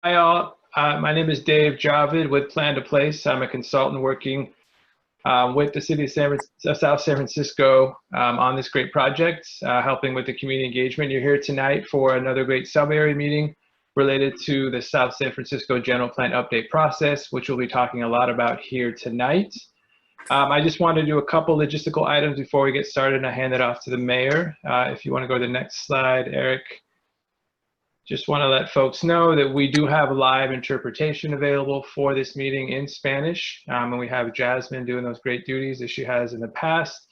Hi all, my name is Dave Javid with Plan to Place. I'm a consultant working with the city of South San Francisco on this great project, helping with the community engagement. You're here tonight for another great sub-area meeting related to the South San Francisco General Plan Update process, which we'll be talking a lot about here tonight. I just want to do a couple logistical items before we get started, and I hand it off to the mayor. If you want to go to the next slide, Eric. Just want to let folks know that we do have live interpretation available for this meeting in Spanish, and we have Jasmine doing those great duties that she has in the past.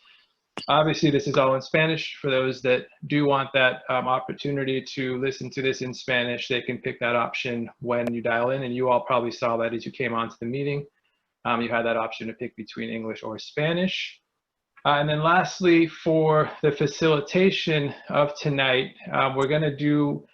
Obviously, this is all in Spanish. For those that do want that opportunity to listen to this in Spanish, they can pick that option when you dial in, and you all probably saw that as you came onto the meeting. You had that option to pick between English or Spanish. And then lastly, for the facilitation of tonight, we're going to do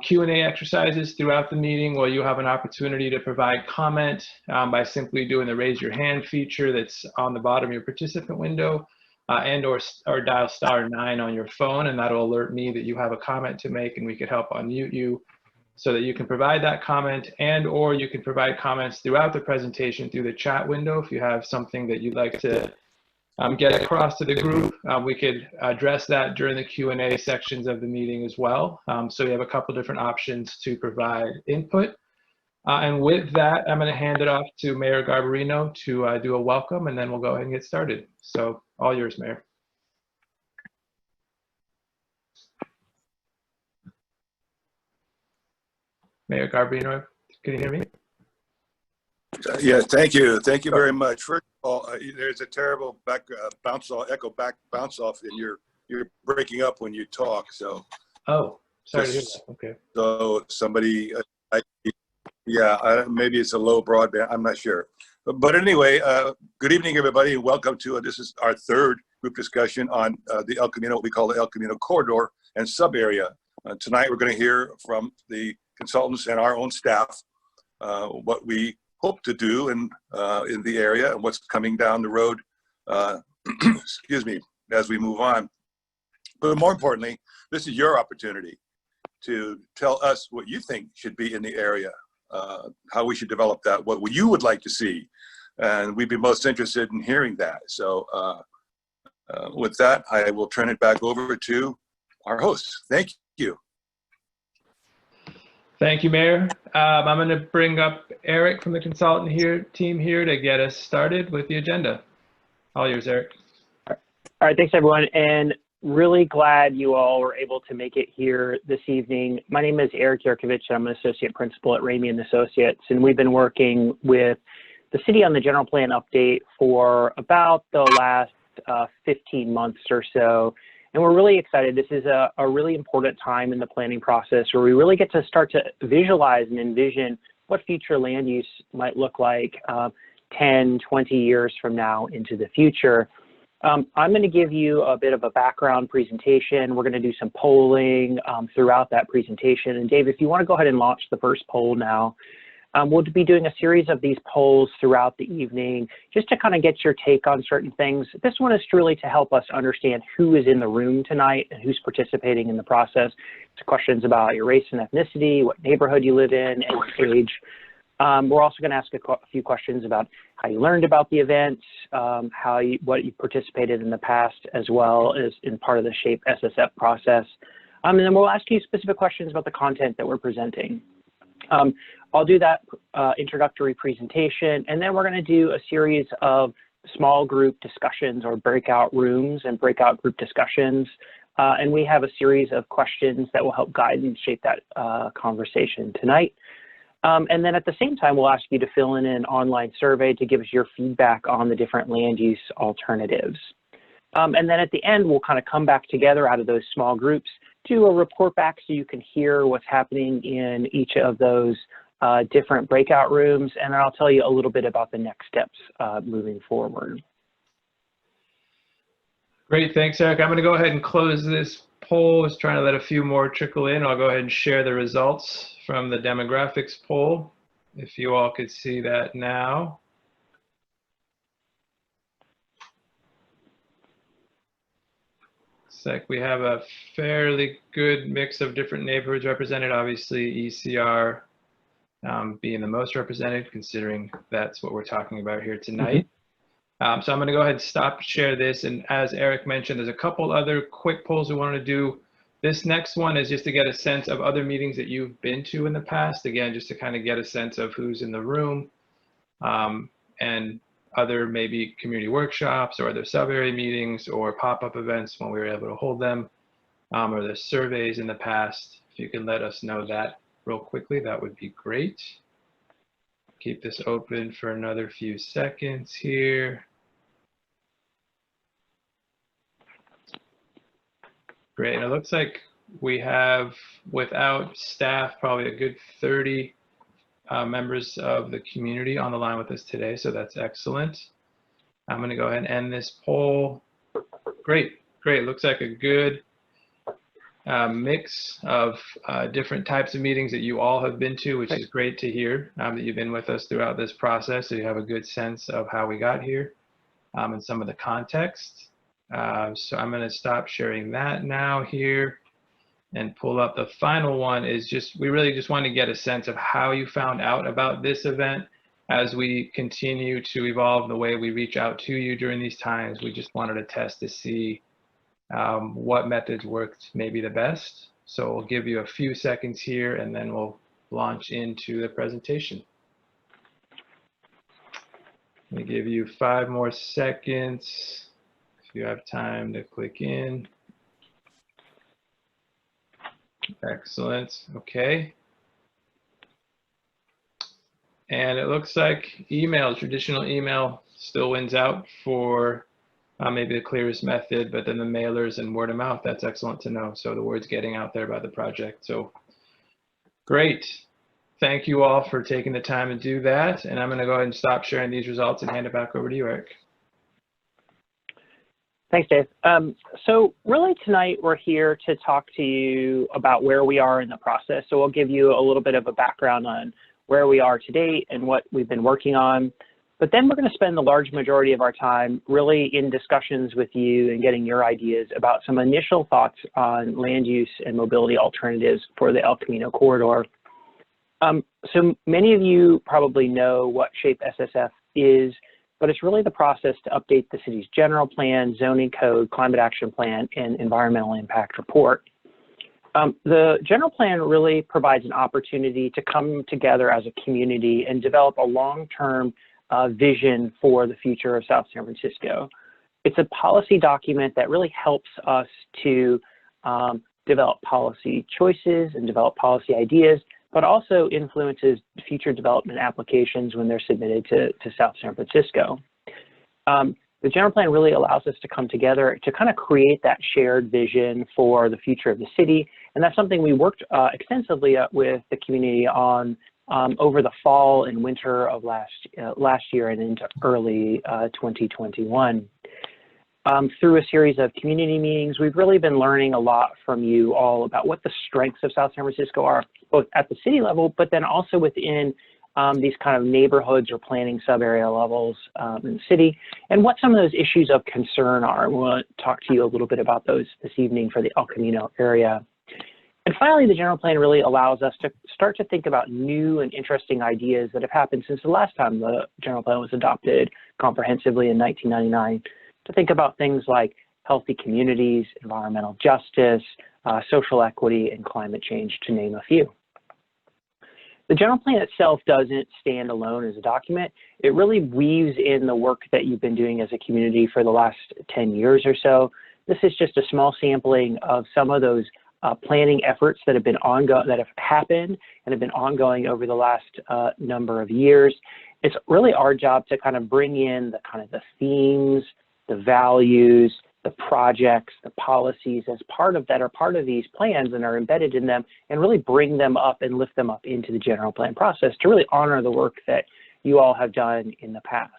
Q&A exercises throughout the meeting where you have an opportunity to provide comment by simply doing the raise your hand feature that's on the bottom of your participant window and or dial *9 on your phone, and that'll alert me that you have a comment to make, and we could help unmute you so that you can provide that comment, and or you can provide comments throughout the presentation through the chat window if you have something that you'd like to get across to the group. We could address that during the Q&A sections of the meeting as well. So we have a couple different options to provide input. And with that, I'm going to hand it off to Mayor Garbarino to do a welcome, and then we'll go ahead and get started. So all yours, Mayor. Mayor Garbarino, can you hear me? Yes, thank you. Thank you very much. First of all, there's a terrible bounce off, and you're breaking up when you talk. So. Oh, sorry to hear that. Okay. So somebody, maybe it's a low broadband. I'm not sure. But anyway, good evening, everybody, and welcome to this is our third group discussion on the El Camino, what we call the El Camino corridor and sub area. Tonight, we're going to hear from the consultants and our own staff what we hope to do in the area and what's coming down the road, excuse me, as we move on. But more importantly, this is your opportunity to tell us what you think should be in the area, how we should develop that, what you would like to see. And we'd be most interested in hearing that. So with that, I will turn it back over to our hosts. Thank you. Thank you, Mayor. I'm going to bring up Eric from the consultant team here to get us started with the agenda. All yours, Eric. All right, thanks everyone, and really glad you all were able to make it here this evening. My name is Eric Yerkovich. I'm an associate principal at Ramey and Associates, and we've been working with the city on the general plan update for about the last 15 months or so. And we're really excited. This is a really important time in the planning process where we really get to start to visualize and envision what future land use might look like 10, 20 years from now into the future. I'm going to give you a bit of a background presentation. We're going to do some polling throughout that presentation. And Dave, if you want to go ahead and launch the first poll now. We'll be doing a series of these polls throughout the evening just to kind of get your take on certain things. This one is really to help us understand who is in the room tonight and who's participating in the process. It's questions about your race and ethnicity, what neighborhood you live in, and age. We're also going to ask a few questions about how you learned about the event, what you participated in the past, as well as in part of the Shape SSF process. And then we'll ask you specific questions about the content that we're presenting. I'll do that introductory presentation, and then we're going to do a series of small group discussions or breakout rooms and breakout group discussions. And we have a series of questions that will help guide and shape that conversation tonight. And then at the same time, we'll ask you to fill in an online survey to give us your feedback on the different land use alternatives. And then at the end, we'll kind of come back together out of those small groups, do a report back so you can hear what's happening in each of those different breakout rooms, and then I'll tell you a little bit about the next steps moving forward. Great, thanks, Eric. I'm going to go ahead and close this poll. I was trying to let a few more trickle in. I'll go ahead and share the results from the demographics poll, if you all could see that now. Looks like we have a fairly good mix of different neighborhoods represented. Obviously, ECR being the most represented, considering that's what we're talking about here tonight. So I'm going to go ahead and stop share this. And as Eric mentioned, there's a couple other quick polls we wanted to do. This next one is just to get a sense of other meetings that you've been to in the past. Again, just to kind of get a sense of who's in the room, and other maybe community workshops or other sub-area meetings or pop-up events when we were able to hold them, or the surveys in the past. If you can let us know that real quickly, that would be great. Keep this open for another few seconds here. Great, and it looks like we have, without staff, probably a good 30 members of the community on the line with us today, so that's excellent. I'm going to go ahead and end this poll. Great, great. Looks like a good mix of different types of meetings that you all have been to, which is great to hear, that you've been with us throughout this process, so you have a good sense of how we got here and some of the context. So I'm going to stop sharing that now here and pull up the final one. Is just, we really just want to get a sense of how you found out about this event. As we continue to evolve the way we reach out to you during these times, we just wanted to test to see what methods worked maybe the best. So we'll give you a few seconds here and then we'll launch into the presentation. Let me give you 5 more seconds if you have time to click in. Excellent. Okay. And it looks like email, traditional email, still wins out for maybe the clearest method, but then the mailers and word of mouth, that's excellent to know. So the word's getting out there about the project. So great. Thank you all for taking the time to do that. And I'm going to go ahead and stop sharing these results and hand it back over to you, Eric. Thanks, Dave. So really tonight we're here to talk to you about where we are in the process. So we'll give you a little bit of a background on where we are to date and what we've been working on. But then we're going to spend the large majority of our time really in discussions with you and getting your ideas about some initial thoughts on land use and mobility alternatives for the El Camino corridor. So many of you probably know what Shape SSF is, but it's really the process to update the city's general plan, zoning code, climate action plan, and environmental impact report. The general plan really provides an opportunity to come together as a community and develop a long-term vision for the future of South San Francisco. It's a policy document that really helps us to develop policy choices and develop policy ideas, but also influences future development applications when they're submitted to South San Francisco. The general plan really allows us to come together to kind of create that shared vision for the future of the city. And that's something we worked extensively with the community on over the fall and winter of last year and into early 2021. Through a series of community meetings, we've really been learning a lot from you all about what the strengths of South San Francisco are, both at the city level, but then also within these kind of neighborhoods or planning sub-area levels in the city, and what some of those issues of concern are. We want to talk to you a little bit about those this evening for the El Camino area. And finally, the general plan really allows us to start to think about new and interesting ideas that have happened since the last time the general plan was adopted comprehensively in 1999, to think about things like healthy communities, environmental justice, social equity, and climate change, to name a few. The general plan itself doesn't stand alone as a document. It really weaves in the work that you've been doing as a community for the last 10 years or so. This is just a small sampling of some of those planning efforts that have been that have happened and have been ongoing over the last number of years. It's really our job to kind of bring in the themes, the values, the projects, the policies as part of these plans and are embedded in them, and really bring them up and lift them up into the general plan process to really honor the work that you all have done in the past.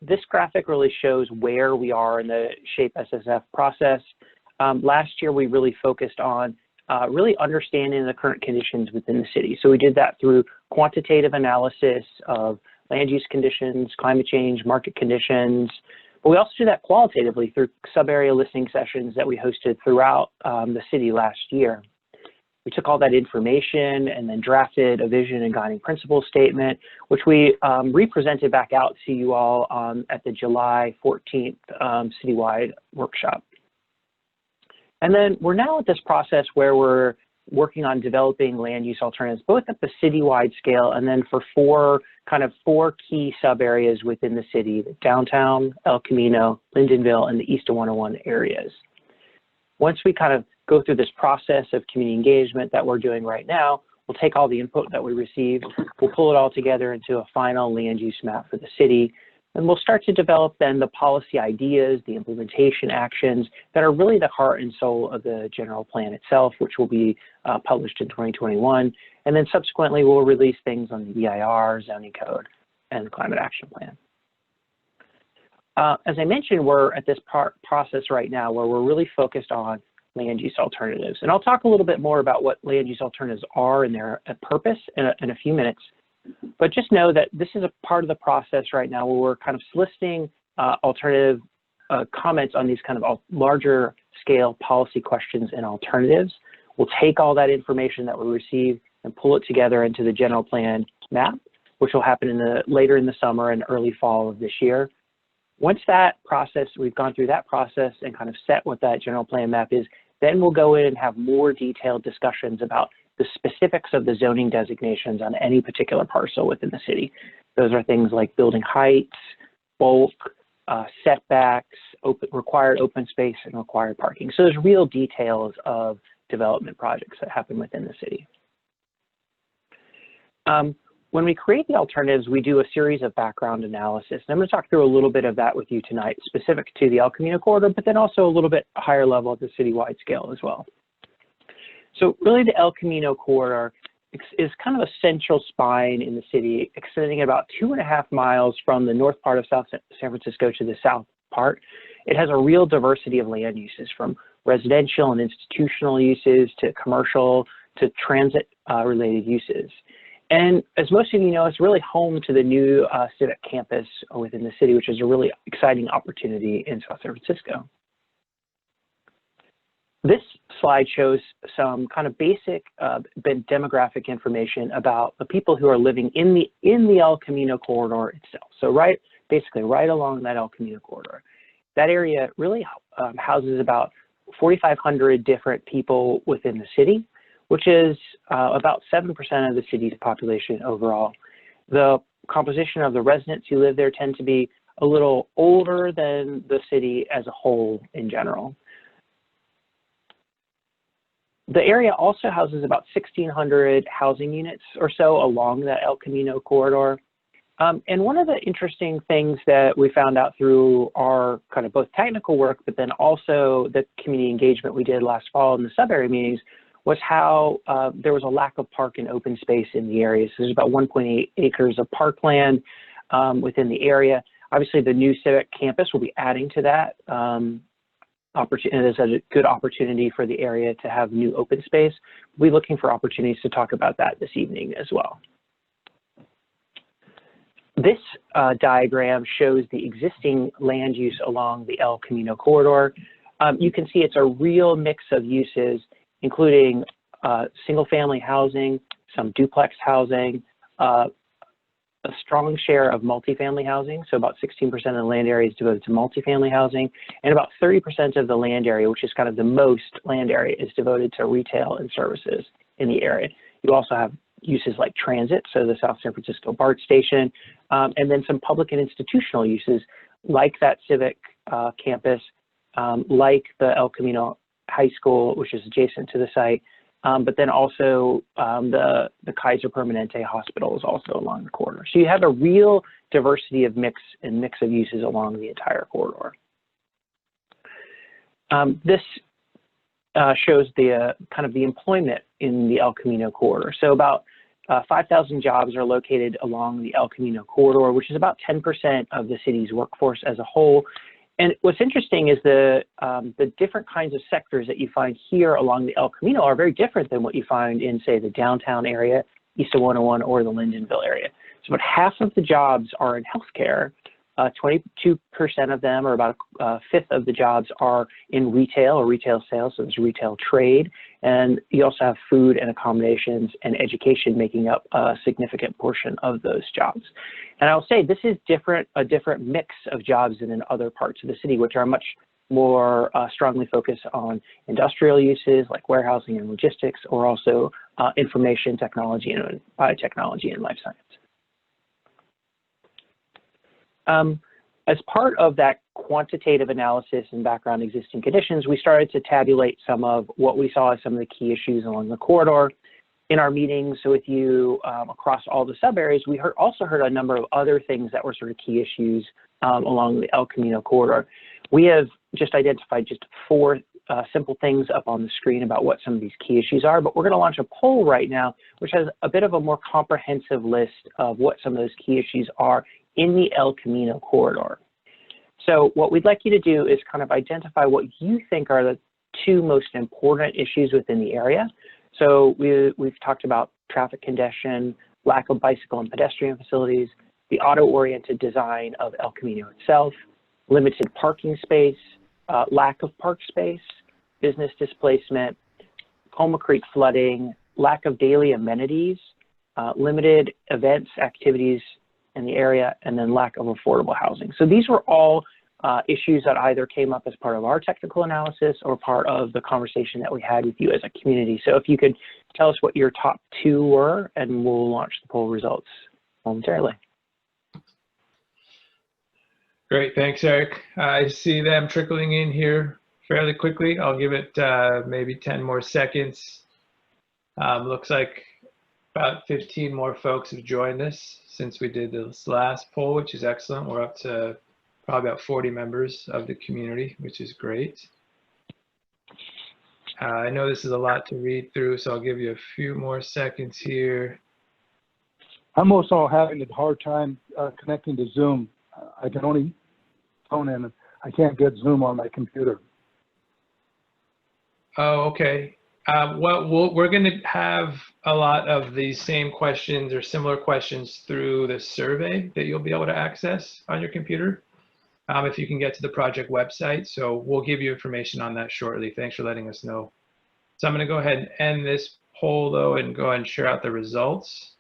This graphic really shows where we are in the Shape SSF process. Last year, we really focused on really understanding the current conditions within the city. So we did that through quantitative analysis of land use conditions, climate change, market conditions. But we also do that qualitatively through sub-area listening sessions that we hosted throughout the city last year. We took all that information and then drafted a vision and guiding principles statement, which we represented back out to you all at the July 14th citywide workshop. And then we're now at this process where we're working on developing land use alternatives, both at the citywide scale and then for four key sub areas within the city: the downtown, El Camino, Lindenville, and the East of 101 areas. Once we kind of go through this process of community engagement that we're doing right now, we'll take all the input that we received, we'll pull it all together into a final land use map for the city, and we'll start to develop then the policy ideas, the implementation actions that are really the heart and soul of the general plan itself, which will be published in 2021. And then subsequently, we'll release things on the EIR, zoning code, and the climate action plan. As I mentioned, we're at this process right now where we're really focused on land use alternatives. And I'll talk a little bit more about what land use alternatives are and their purpose in a few minutes. But just know that this is a part of the process right now where we're kind of soliciting alternative comments on these kind of larger scale policy questions and alternatives. We'll take all that information that we receive and pull it together into the general plan map, which will happen later in the summer and early fall of this year. Once we've gone through that process and kind of set what that general plan map is, then we'll go in and have more detailed discussions about the specifics of the zoning designations on any particular parcel within the city. Those are things like building heights, bulk, setbacks, required open space, and required parking. So there's real details of development projects that happen within the city. When we create the alternatives, we do a series of background analysis. And I'm going to talk through a little bit of that with you tonight, specific to the El Camino corridor, but then also a little bit higher level at the citywide scale as well. So really the El Camino corridor is kind of a central spine in the city, extending about 2.5 miles from the north part of South San Francisco to the south part. It has a real diversity of land uses, from residential and institutional uses to commercial to transit related uses. And as most of you know, it's really home to the new civic campus within the city, which is a really exciting opportunity in South San Francisco. This slide shows some kind of basic demographic information about the people who are living in the El Camino corridor itself. So basically right along that El Camino corridor. That area really houses about 4,500 different people within the city, which is about 7% of the city's population overall. The composition of the residents who live there tend to be a little older than the city as a whole in general. The area also houses about 1,600 housing units or so along that El Camino corridor. And one of the interesting things that we found out through our kind of both technical work, but then also the community engagement we did last fall in the sub-area meetings, was how there was a lack of park and open space in the area. So there's about 1.8 acres of parkland within the area. Obviously, the new civic campus will be adding to that. It is a good opportunity for the area to have new open space. We'll be looking for opportunities to talk about that this evening as well. This diagram shows the existing land use along the El Camino corridor. You can see it's a real mix of uses, including single-family housing, some duplex housing, a strong share of multifamily housing. So about 16% of the land area is devoted to multifamily housing, and about 30% of the land area, which is kind of the most land area, is devoted to retail and services in the area. You also have uses like transit, so the South San Francisco BART station, and then some public and institutional uses like that civic campus, like the El Camino High School, which is adjacent to the site, but then also the Kaiser Permanente Hospital is also along the corridor. So you have a real diversity of mix of uses along the entire corridor. This shows the kind of the employment in the El Camino corridor. So about 5,000 jobs are located along the El Camino corridor, which is about 10% of the city's workforce as a whole. And what's interesting is the different kinds of sectors that you find here along the El Camino are very different than what you find in, say, the downtown area, East of 101, or the Lindenville area. So about half of the jobs are in healthcare. 22% of them, or about a fifth of the jobs, are in retail or retail sales, so there's retail trade. And you also have food and accommodations and education making up a significant portion of those jobs. And I'll say this is a different mix of jobs than in other parts of the city, which are much more strongly focused on industrial uses like warehousing and logistics, or also information technology and biotechnology and life science. As part of that quantitative analysis and background existing conditions, we started to tabulate some of what we saw as some of the key issues along the corridor. In our meetings with you across all the sub areas, we also heard a number of other things that were sort of key issues along the El Camino corridor. We have just identified just 4 simple things up on the screen about what some of these key issues are, but we're going to launch a poll right now, which has a bit of a more comprehensive list of what some of those key issues are in the El Camino corridor. So what we'd like you to do is kind of identify what you think are the 2 most important issues within the area. So we've talked about traffic congestion, lack of bicycle and pedestrian facilities, the auto-oriented design of El Camino itself, limited parking space, lack of park space, business displacement, Coma Creek flooding, lack of daily amenities, limited events, activities in the area, and then lack of affordable housing. So these were all issues that either came up as part of our technical analysis or part of the conversation that we had with you as a community. So if you could tell us what your top 2 were, and we'll launch the poll results momentarily. Great, thanks, Eric. I see them trickling in here fairly quickly. I'll give it maybe 10 more seconds. Looks like about 15 more folks have joined us since we did this last poll, which is excellent. We're up to probably about 40 members of the community, which is great. I know this is a lot to read through, so I'll give you a few more seconds here. I'm also having a hard time connecting to Zoom. I can only phone in. I can't get Zoom on my computer. Oh, okay. Well, we're going to have a lot of these same questions or similar questions through the survey that you'll be able to access on your computer if you can get to the project website. So we'll give you information on that shortly. Thanks for letting us know. So I'm going to go ahead and end this poll, though, and go ahead and share out the results.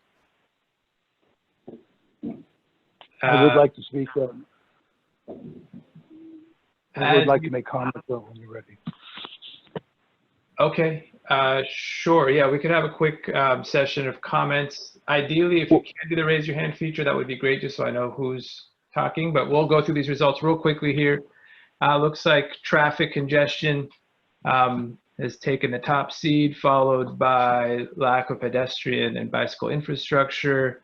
I would like to speak. I would like to make comments though when you're ready. Okay, sure. Yeah, we could have a quick session of comments. Ideally, if you can do the raise your hand feature, that would be great, just so I know who's talking. But we'll go through these results real quickly here. Looks like traffic congestion has taken the top seed, followed by lack of pedestrian and bicycle infrastructure,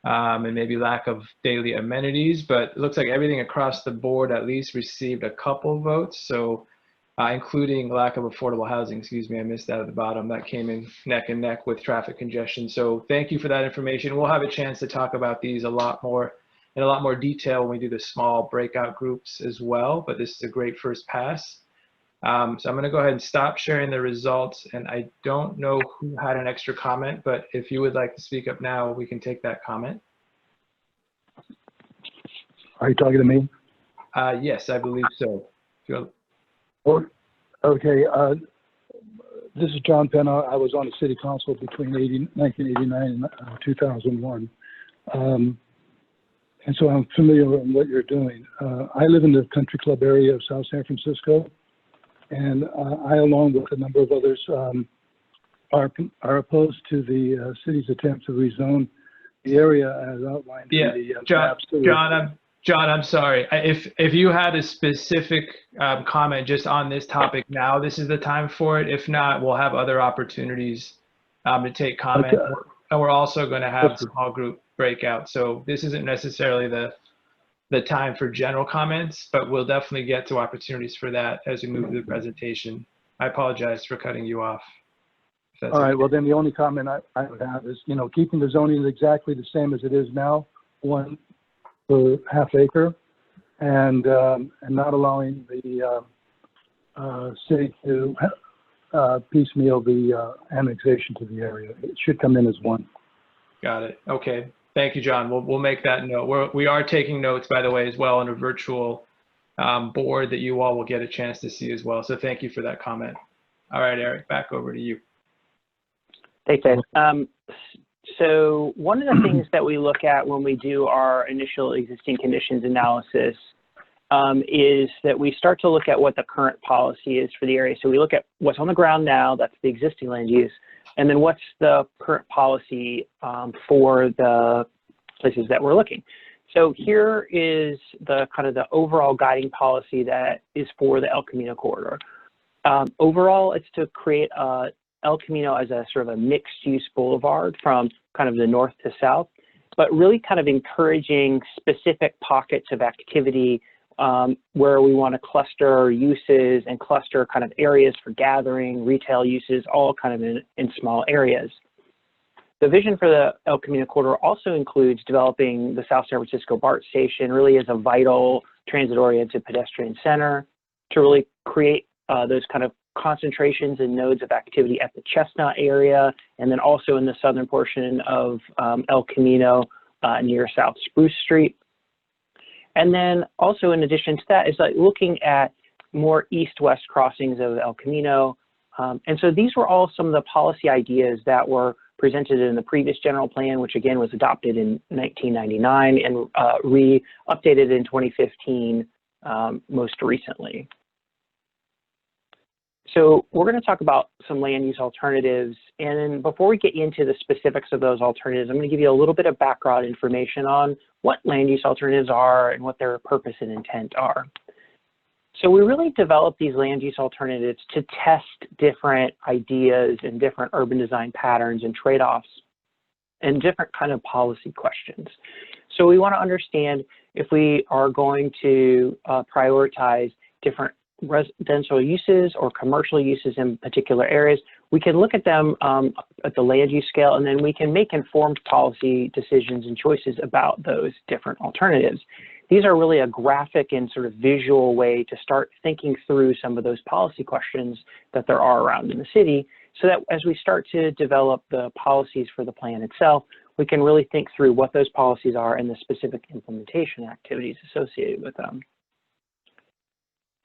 and maybe lack of daily amenities. But it looks like everything across the board at least received a couple votes. So including lack of affordable housing, excuse me, I missed that at the bottom. That came in neck and neck with traffic congestion. So thank you for that information. We'll have a chance to talk about these in a lot more detail when we do the small breakout groups as well, but this is a great first pass. So I'm gonna go ahead and stop sharing the results, and I don't know who had an extra comment, but if you would like to speak up now, we can take that comment. Are you talking to me? Yes, I believe so. Okay, this is John Penna. I was on the city council between 1989 and 2001. And so I'm familiar with what you're doing. I live in the country club area of South San Francisco, and I, along with a number of others, are opposed to the city's attempt to rezone the area as outlined in the maps. John, I'm sorry. If you had a specific comment just on this topic now, this is the time for it. If not, we'll have other opportunities to take comment. Okay. And we're also going to have small group breakout. So this isn't necessarily the time for general comments, but we'll definitely get to opportunities for that as we move through the presentation. I apologize for cutting you off. All right. Okay. Well, then the only comment I would have is, keeping the zoning exactly the same as it is now, 1 per half acre, and not allowing the city to piecemeal the annexation to the area. It should come in as 1. Got it. Okay. Thank you, John. We'll make that note. We are taking notes, by the way, as well on a virtual board that you all will get a chance to see as well. So thank you for that comment. All right, Eric, back over to you. Thanks, Ed. So one of the things that we look at when we do our initial existing conditions analysis is that we start to look at what the current policy is for the area. So we look at what's on the ground now, that's the existing land use, and then what's the current policy for the places that we're looking. So here is the kind of the overall guiding policy that is for the El Camino corridor. Overall, it's to create El Camino as a sort of a mixed-use boulevard from kind of the north to south, but really kind of encouraging specific pockets of activity where we want to cluster uses and cluster kind of areas for gathering, retail uses, all kind of in small areas. The vision for the El Camino corridor also includes developing the South San Francisco BART station really as a vital transit-oriented pedestrian center to really create those kind of concentrations and nodes of activity at the Chestnut area, and then also in the southern portion of El Camino near South Spruce Street. And then also in addition to that is like looking at more east-west crossings of El Camino. And so these were all some of the policy ideas that were presented in the previous general plan, which again was adopted in 1999 and updated in 2015 most recently. So we're going to talk about some land use alternatives, and then before we get into the specifics of those alternatives, I'm going to give you a little bit of background information on what land use alternatives are and what their purpose and intent are. So we really developed these land use alternatives to test different ideas and different urban design patterns and trade-offs and different kind of policy questions. So we want to understand if we are going to prioritize different residential uses or commercial uses in particular areas, we can look at them at the land use scale, and then we can make informed policy decisions and choices about those different alternatives. These are really a graphic and sort of visual way to start thinking through some of those policy questions that there are around in the city, so that as we start to develop the policies for the plan itself, we can really think through what those policies are and the specific implementation activities associated with them.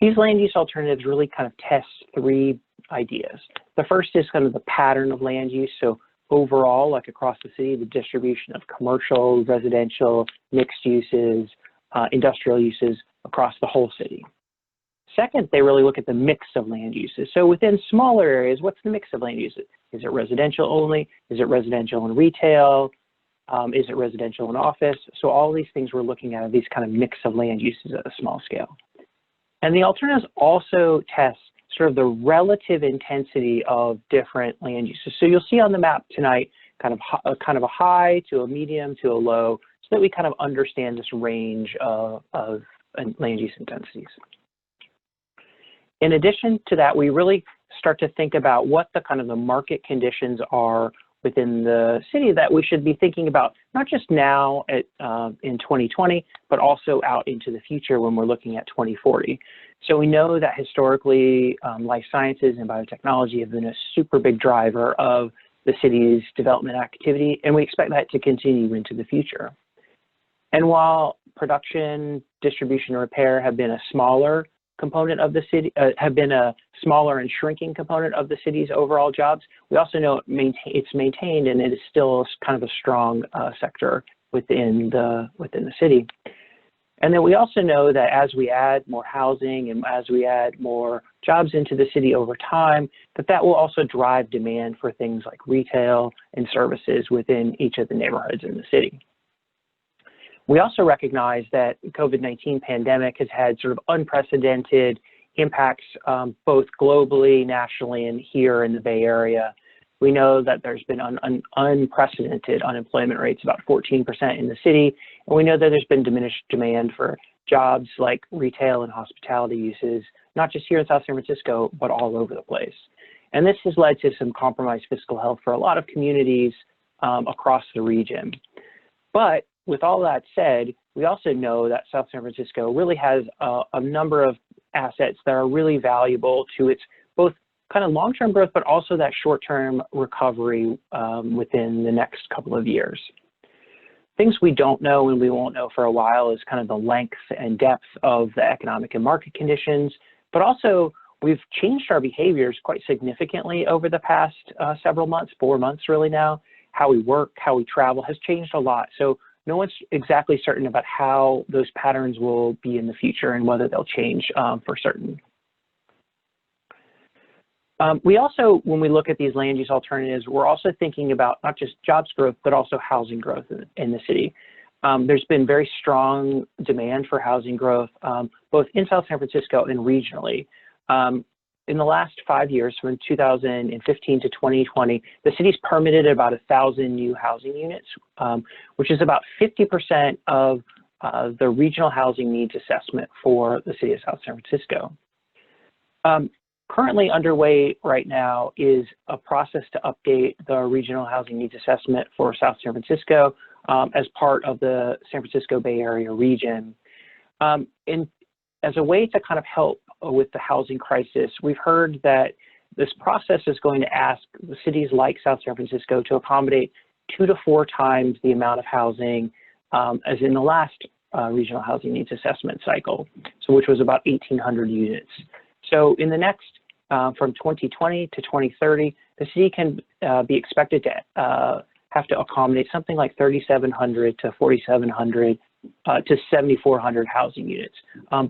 These land use alternatives really kind of test three ideas. The first is kind of the pattern of land use. So overall, like across the city, the distribution of commercial, residential, mixed uses, industrial uses across the whole city. Second, they really look at the mix of land uses. So within smaller areas, what's the mix of land uses? Is it residential only? Is it residential and retail? Is it residential and office? So all these things we're looking at are these kind of mix of land uses at a small scale. And the alternatives also test sort of the relative intensity of different land uses. So you'll see on the map tonight kind of a high to a medium to a low, so that we kind of understand this range of land use intensities. In addition to that, we really start to think about what the kind of the market conditions are within the city that we should be thinking about, not just now in 2020, but also out into the future when we're looking at 2040. So we know that historically, life sciences and biotechnology have been a super big driver of the city's development activity, and we expect that to continue into the future. And while production, distribution, and repair have been a smaller component of the city, have been a smaller and shrinking component of the city's overall jobs, we also know it's maintained, and it is still kind of a strong sector within the city. And then we also know that as we add more housing and as we add more jobs into the city over time, that will also drive demand for things like retail and services within each of the neighborhoods in the city. We also recognize that the COVID-19 pandemic has had sort of unprecedented impacts both globally, nationally, and here in the Bay Area. We know that there's been unprecedented unemployment rates, about 14% in the city, and we know that there's been diminished demand for jobs like retail and hospitality uses, not just here in South San Francisco, but all over the place. And this has led to some compromised fiscal health for a lot of communities across the region. But with all that said, we also know that South San Francisco really has a number of assets that are really valuable to its both kind of long-term growth, but also that short-term recovery within the next couple of years. Things we don't know and we won't know for a while is kind of the length and depth of the economic and market conditions, but also we've changed our behaviors quite significantly over the past several months, 4 months really now. How we work, how we travel has changed a lot. So no one's exactly certain about how those patterns will be in the future and whether they'll change for certain. We also, when we look at these land use alternatives, we're also thinking about not just jobs growth, but also housing growth in the city. There's been very strong demand for housing growth, both in South San Francisco and regionally. In the last 5 years, from 2015 to 2020, the city's permitted about 1,000 new housing units, which is about 50% of the regional housing needs assessment for the city of South San Francisco. Currently underway right now is a process to update the regional housing needs assessment for South San Francisco as part of the San Francisco Bay Area region. And as a way to kind of help with the housing crisis, we've heard that this process is going to ask the cities like South San Francisco to accommodate 2 to 4 times the amount of housing as in the last regional housing needs assessment cycle, so which was about 1,800 units. So in the next, from 2020 to 2030, the city can be expected to have to accommodate something like 3,700 to 4,700 to 7,400 housing units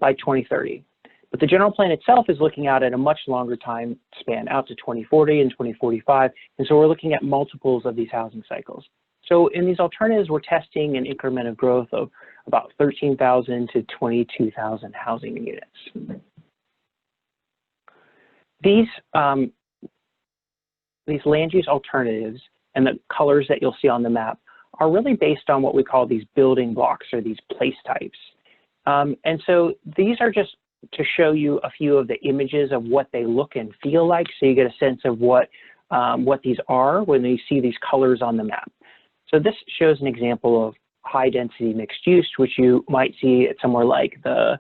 by 2030. But the general plan itself is looking out at a much longer time span, out to 2040 and 2045. And so we're looking at multiples of these housing cycles. So in these alternatives, we're testing an increment of growth of about 13,000 to 22,000 housing units. These land use alternatives and the colors that you'll see on the map are really based on what we call these building blocks or these place types. And so these are just to show you a few of the images of what they look and feel like, so you get a sense of what these are when you see these colors on the map. So this shows an example of high density mixed use, which you might see at somewhere like the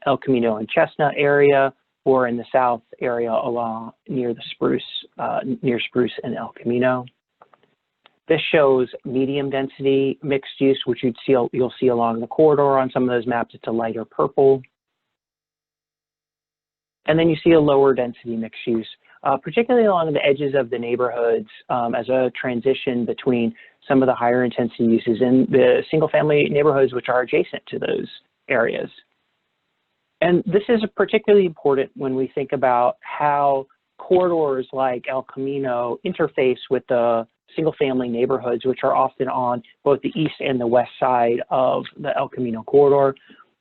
El Camino and Chestnut area, or in the south area along near the near Spruce and El Camino. This shows medium density mixed use, which you'll see along the corridor on some of those maps. It's a lighter purple. And then you see a lower density mixed use, particularly along the edges of the neighborhoods as a transition between some of the higher intensity uses in the single family neighborhoods which are adjacent to those areas. And this is particularly important when we think about how corridors like El Camino interface with the single family neighborhoods, which are often on both the east and the west side of the El Camino corridor.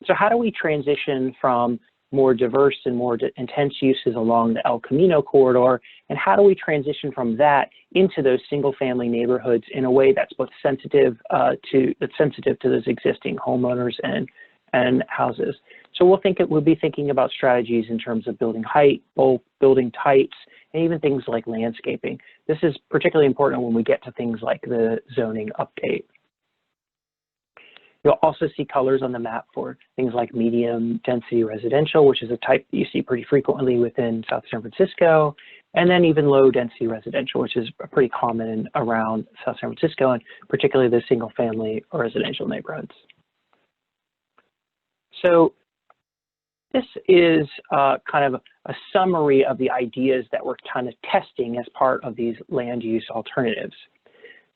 So how do we transition from more diverse and more intense uses along the El Camino corridor, and how do we transition from that into those single family neighborhoods in a way that's both sensitive to those existing homeowners and houses? So we'll be thinking about strategies in terms of building height, both building types, and even things like landscaping. This is particularly important when we get to things like the zoning update. You'll also see colors on the map for things like medium density residential, which is a type that you see pretty frequently within South San Francisco, and then even low density residential, which is pretty common around South San Francisco, and particularly the single family or residential neighborhoods. So this is kind of a summary of the ideas that we're kind of testing as part of these land use alternatives.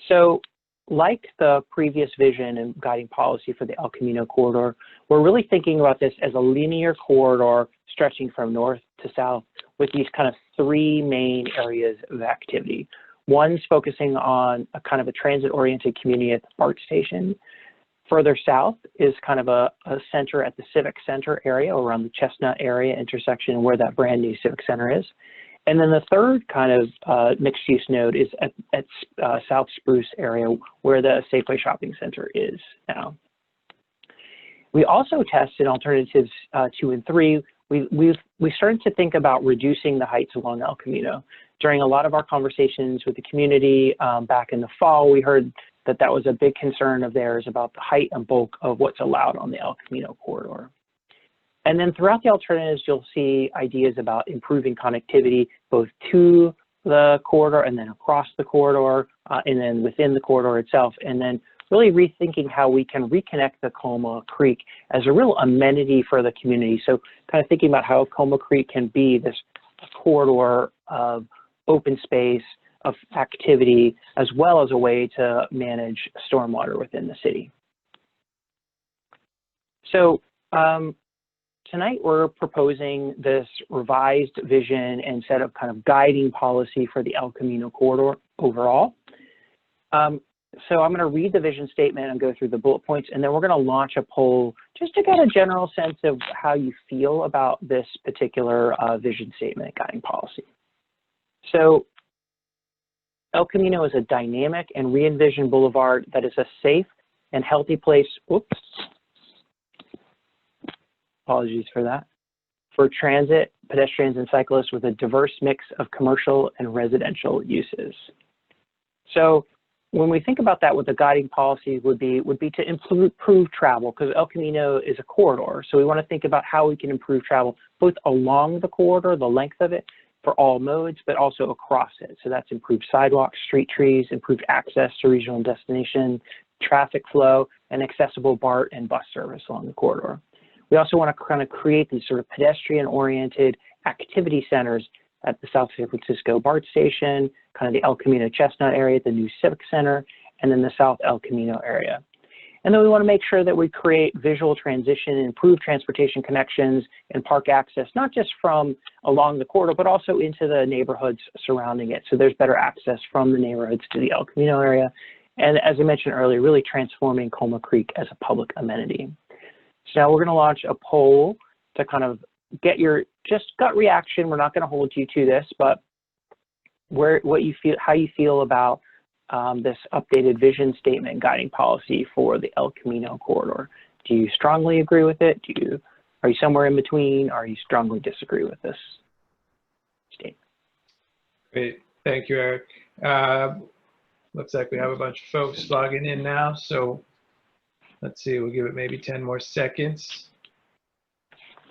So like the previous vision and guiding policy for the El Camino corridor, we're really thinking about this as a linear corridor stretching from north to south with these kind of 3 main areas of activity. One's focusing on a kind of a transit-oriented community at the BART station. Further south is kind of a center at the Civic Center area, around the Chestnut area intersection where that brand new Civic Center is. And then the third kind of mixed use node is at South Spruce area where the Safeway Shopping Center is now. We also tested alternatives 2 and 3. We started to think about reducing the heights along El Camino. During a lot of our conversations with the community back in the fall, we heard that was a big concern of theirs about the height and bulk of what's allowed on the El Camino corridor. And then throughout the alternatives, you'll see ideas about improving connectivity both to the corridor and then across the corridor and then within the corridor itself. And then really rethinking how we can reconnect the Coma Creek as a real amenity for the community. So kind of thinking about how Coma Creek can be this corridor of open space, of activity, as well as a way to manage stormwater within the city. So tonight we're proposing this revised vision and set of kind of guiding policy for the El Camino corridor overall. So I'm going to read the vision statement and go through the bullet points, and then we're going to launch a poll just to get a general sense of how you feel about this particular vision statement guiding policy. So El Camino is a dynamic and re-envisioned boulevard that is a safe and healthy place, apologies for that, for transit, pedestrians, and cyclists with a diverse mix of commercial and residential uses. So when we think about that, what the guiding policy would be to improve travel, because El Camino is a corridor. So we want to think about how we can improve travel, both along the corridor, the length of it, for all modes, but also across it. So that's improved sidewalks, street trees, improved access to regional destination, traffic flow, and accessible BART and bus service along the corridor. We also want to kind of create these sort of pedestrian-oriented activity centers at the South San Francisco BART station, kind of the El Camino Chestnut area, the new Civic Center, and then the South El Camino area. And then we want to make sure that we create visual transition, improve transportation connections, and park access, not just from along the corridor, but also into the neighborhoods surrounding it. So there's better access from the neighborhoods to the El Camino area. And as I mentioned earlier, really transforming Coma Creek as a public amenity. So now we're going to launch a poll to kind of get your just gut reaction. We're not going to hold you to this, but how you feel about this updated vision statement guiding policy for the El Camino corridor. Do you strongly agree with it? Are you somewhere in between? Or you strongly disagree with this statement? Great, thank you, Eric. Looks like we have a bunch of folks logging in now, so let's see, we'll give it maybe 10 more seconds.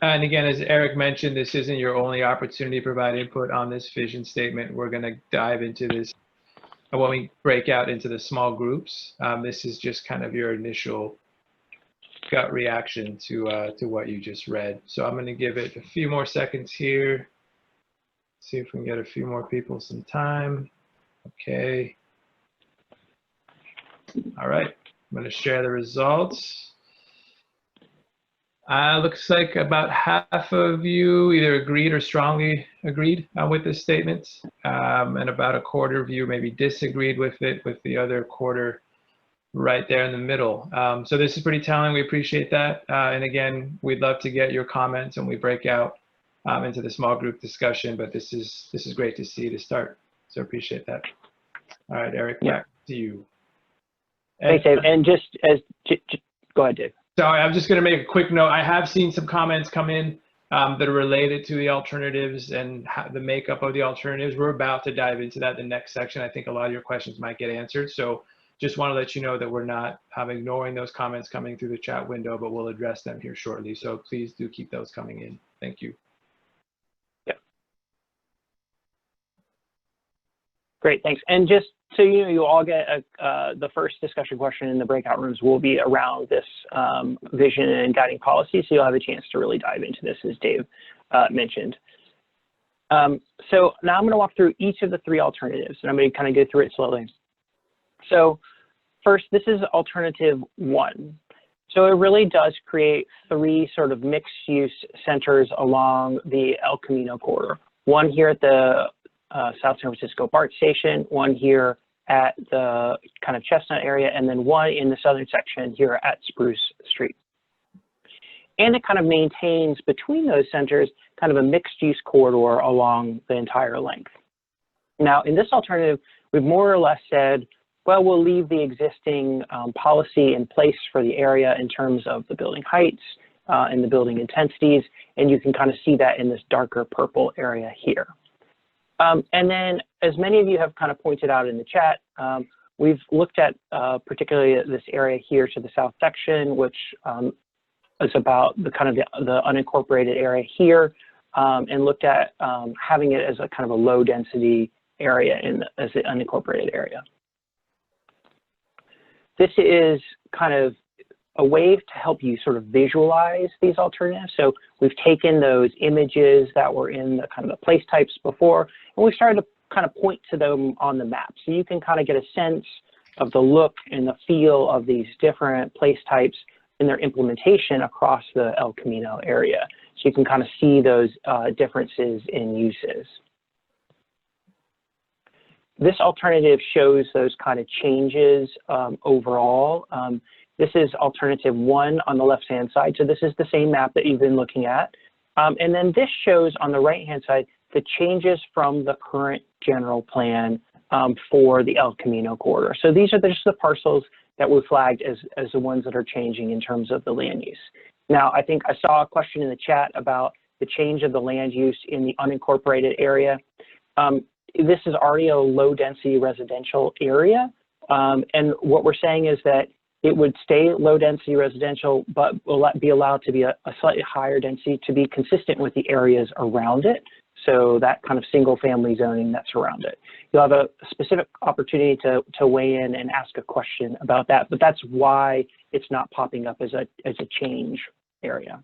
And again, as Eric mentioned, this isn't your only opportunity to provide input on this vision statement. We're going to dive into this when we break out into the small groups. This is just kind of your initial gut reaction to what you just read. So I'm going to give it a few more seconds here. See if we can get a few more people some time. Okay. All right, I'm going to share the results. Looks like about half of you either agreed or strongly agreed with this statement, and about a quarter of you maybe disagreed with it, with the other quarter right there in the middle. So this is pretty telling. We appreciate that. And again, we'd love to get your comments when we break out into the small group discussion, but this is great to see to start. So appreciate that. All right, Eric, back to you. Thanks, Dave. And go ahead, Dave. Sorry, I'm just going to make a quick note. I have seen some comments come in that are related to the alternatives and the makeup of the alternatives. We're about to dive into that in the next section. I think a lot of your questions might get answered. So just want to let you know that we're not ignoring those comments coming through the chat window, but we'll address them here shortly. So please do keep those coming in. Thank you. Yeah. Great, thanks. And just so you know, you all get the first discussion question in the breakout rooms will be around this vision and guiding policy, so you'll have a chance to really dive into this, as Dave mentioned. So now I'm going to walk through each of the three alternatives, and I'm going to kind of go through it slowly. So first, this is alternative 1. So it really does create 3 sort of mixed-use centers along the El Camino corridor. One here at the South San Francisco BART station, one here at the kind of Chestnut area, and then one in the southern section here at Spruce Street. And it kind of maintains between those centers kind of a mixed-use corridor along the entire length. Now, in this alternative, we've more or less said, well, we'll leave the existing policy in place for the area in terms of the building heights and the building intensities, and you can kind of see that in this darker purple area here. And then, as many of you have kind of pointed out in the chat, we've looked at particularly this area here to the south section, which is about the kind of the unincorporated area here, and looked at having it as a kind of a low density area as the unincorporated area. this is kind of a way to help you sort of visualize these alternatives. So we've taken those images that were in the kind of the place types before, and we started to kind of point to them on the map. So you can kind of get a sense of the look and the feel of these different place types in their implementation across the El Camino area. So you can kind of see those differences in uses. This alternative shows those kind of changes overall. This is alternative 1 on the left-hand side. So this is the same map that you've been looking at. And then this shows on the right-hand side the changes from the current general plan for the El Camino corridor. So these are just the parcels that were flagged as the ones that are changing in terms of the land use. Now, I think I saw a question in the chat about the change of the land use in the unincorporated area. This is already a low-density residential area. And what we're saying is that it would stay low-density residential, but will be allowed to be a slightly higher density to be consistent with the areas around it. So that kind of single-family zoning that's around it. You'll have a specific opportunity to weigh in and ask a question about that, but that's why it's not popping up as a change area.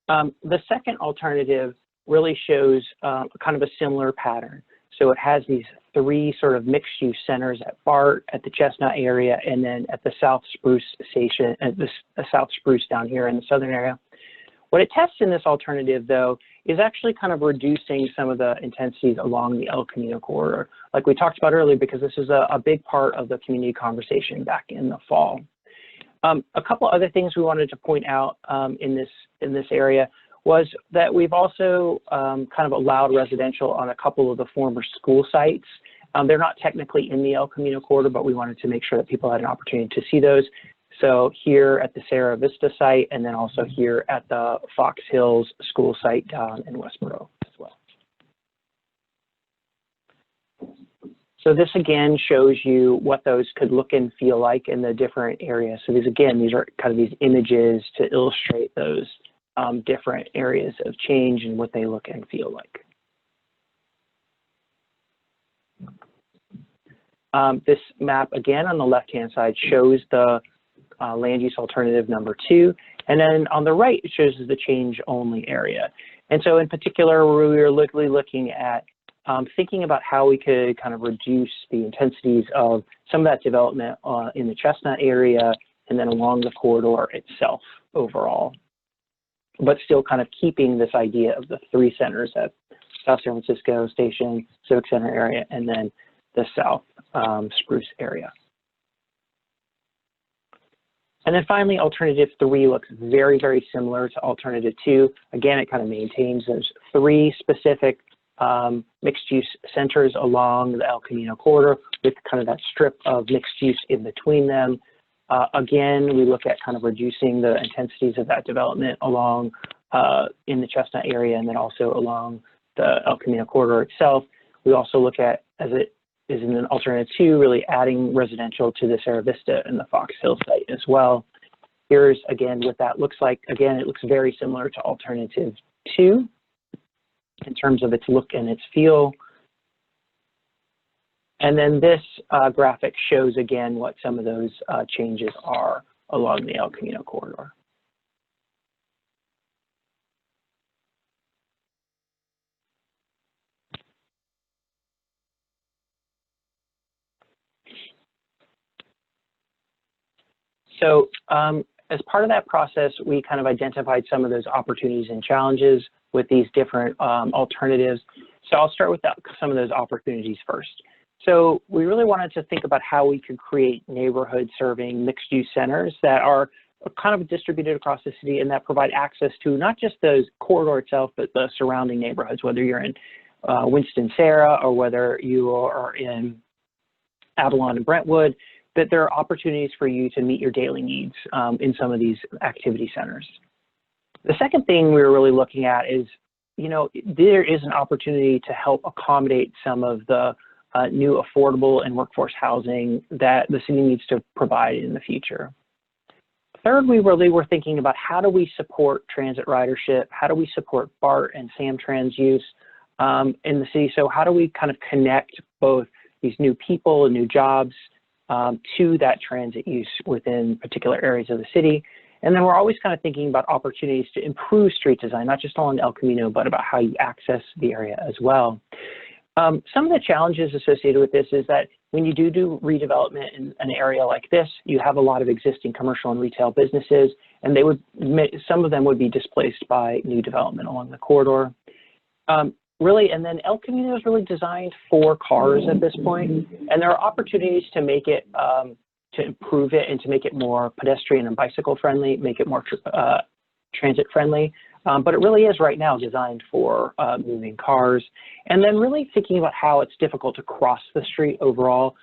The second alternative really shows kind of a similar pattern. So it has these 3 sort of mixed-use centers at BART, at the Chestnut area, and then at the South Spruce station, at the South Spruce down here in the southern area. What it tests in this alternative, though, is actually kind of reducing some of the intensities along the El Camino corridor, like we talked about earlier, because this is a big part of the community conversation back in the fall. A couple other things we wanted to point out in this area was that we've also kind of allowed residential on a couple of the former school sites. They're not technically in the El Camino corridor, but we wanted to make sure that people had an opportunity to see those. So here at the Sierra Vista site, and then also here at the Fox Hills school site down in Westboro as well. So this again shows you what those could look and feel like in the different areas. So these are kind of these images to illustrate those different areas of change and what they look and feel like. This map again on the left-hand side shows the land use alternative number 2, and then on the right it shows the change only area. And so in particular, we were literally looking at thinking about how we could kind of reduce the intensities of some of that development in the Chestnut area and then along the corridor itself overall, but still kind of keeping this idea of the 3 centers at South San Francisco Station, Civic Center area, and then the South Spruce area. And then finally, alternative 3 looks very, very similar to alternative 2. Again, it kind of maintains those 3 specific mixed-use centers along the El Camino corridor with kind of that strip of mixed use in between them. Again, we look at kind of reducing the intensities of that development along in the Chestnut area and then also along the El Camino corridor itself. We also look at, as it is in an alternative 2, really adding residential to the Sierra Vista and the Fox Hill site as well. Here's again what that looks like. Again, it looks very similar to alternative 2 in terms of its look and its feel. And then this graphic shows again what some of those changes are along the El Camino corridor. So as part of that process, we kind of identified some of those opportunities and challenges with these different alternatives. So I'll start with some of those opportunities first. So we really wanted to think about how we could create neighborhood serving mixed use centers that are kind of distributed across the city and that provide access to not just the corridor itself, but the surrounding neighborhoods, whether you're in Winston-Salem or whether you are in Avalon and Brentwood, that there are opportunities for you to meet your daily needs in some of these activity centers. The second thing we were really looking at is, you know, there is an opportunity to help accommodate some of the new affordable and workforce housing that the city needs to provide in the future. Third, we really were thinking about how do we support transit ridership, how do we support BART and Samtrans use in the city, so how do we kind of connect both these new people and new jobs to that transit use within particular areas of the city. And then we're always kind of thinking about opportunities to improve street design, not just along El Camino, but about how you access the area as well. Some of the challenges associated with this is that when you do redevelopment in an area like this, you have a lot of existing commercial and retail businesses, and some of them would be displaced by new development along the corridor. Really, and then El Camino is really designed for cars at this point, and there are opportunities to make it, to improve it and to make it more pedestrian and bicycle friendly, make it more transit friendly. But it really is right now designed for moving cars. And then really thinking about how it's difficult to cross the street overall,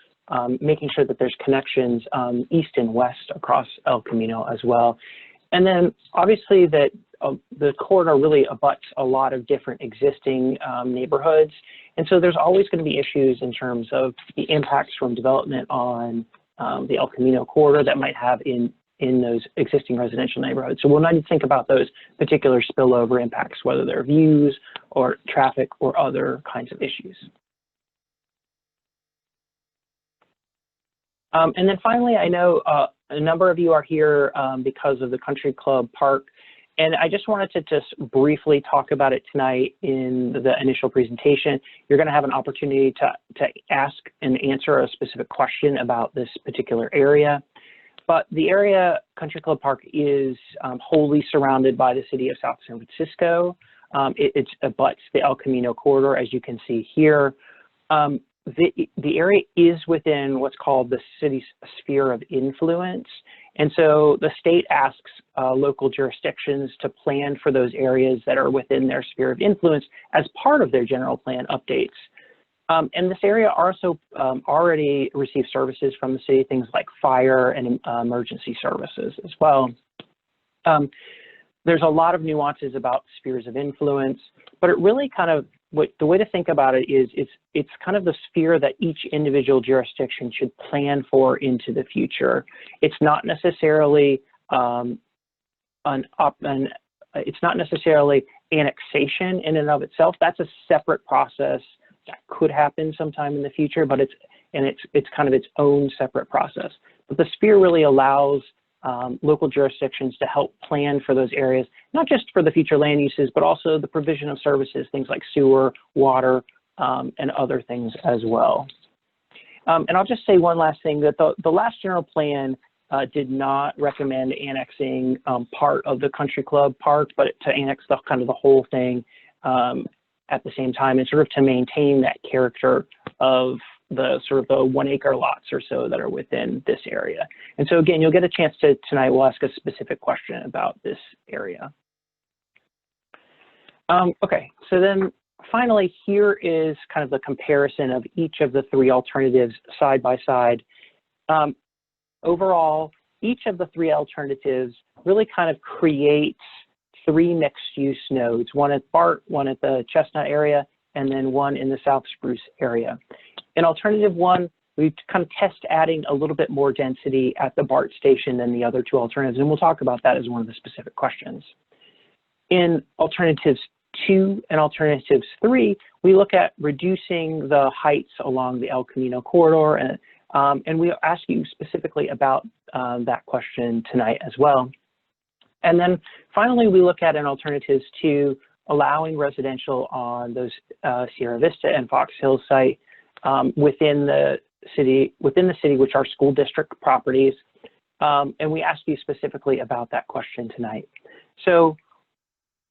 making sure that there's connections east and west across El Camino as well. And then obviously that the corridor really abuts a lot of different existing neighborhoods. And so there's always going to be issues in terms of the impacts from development on the El Camino corridor that might have in those existing residential neighborhoods. So we'll need to think about those particular spillover impacts, whether they're views or traffic or other kinds of issues. And then finally, I know a number of you are here because of the Country Club Park. And I just wanted to just briefly talk about it tonight in the initial presentation. You're going to have an opportunity to ask and answer a specific question about this particular area. But the area, Country Club Park, is wholly surrounded by the city of South San Francisco. It abuts the El Camino corridor, as you can see here. The area is within what's called the city's sphere of influence. And so the state asks local jurisdictions to plan for those areas that are within their sphere of influence as part of their general plan updates. And this area also already receives services from the city, things like fire and emergency services as well. There's a lot of nuances about spheres of influence, but it really kind of, the way to think about it is it's kind of the sphere that each individual jurisdiction should plan for into the future. It's not necessarily it's not necessarily annexation in and of itself. That's a separate process that could happen sometime in the future, but it's kind of its own separate process. But the sphere really allows local jurisdictions to help plan for those areas, not just for the future land uses, but also the provision of services, things like sewer, water, and other things as well. And I'll just say one last thing, that the last general plan did not recommend annexing part of the Country Club Park, but to annex the kind of the whole thing at the same time, and sort of to maintain that character of the sort of the 1 acre lots or so that are within this area. And so again, you'll get a chance to tonight, we'll ask a specific question about this area. Okay, so then finally, here is kind of the comparison of each of the 3 alternatives side by side. Overall, each of the 3 alternatives really kind of creates 3 mixed-use nodes, one at BART, one at the Chestnut area, and then one in the South Spruce area. In alternative 1, we kind of test adding a little bit more density at the BART station than the other 2 alternatives, and we'll talk about that as one of the specific questions. In alternatives 2 and alternatives 3, we look at reducing the heights along the El Camino corridor, and we ask you specifically about that question tonight as well. And then finally, we look at in alternatives 2, allowing residential on those Sierra Vista and Fox Hill site within the city, which are school district properties. And we ask you specifically about that question tonight. So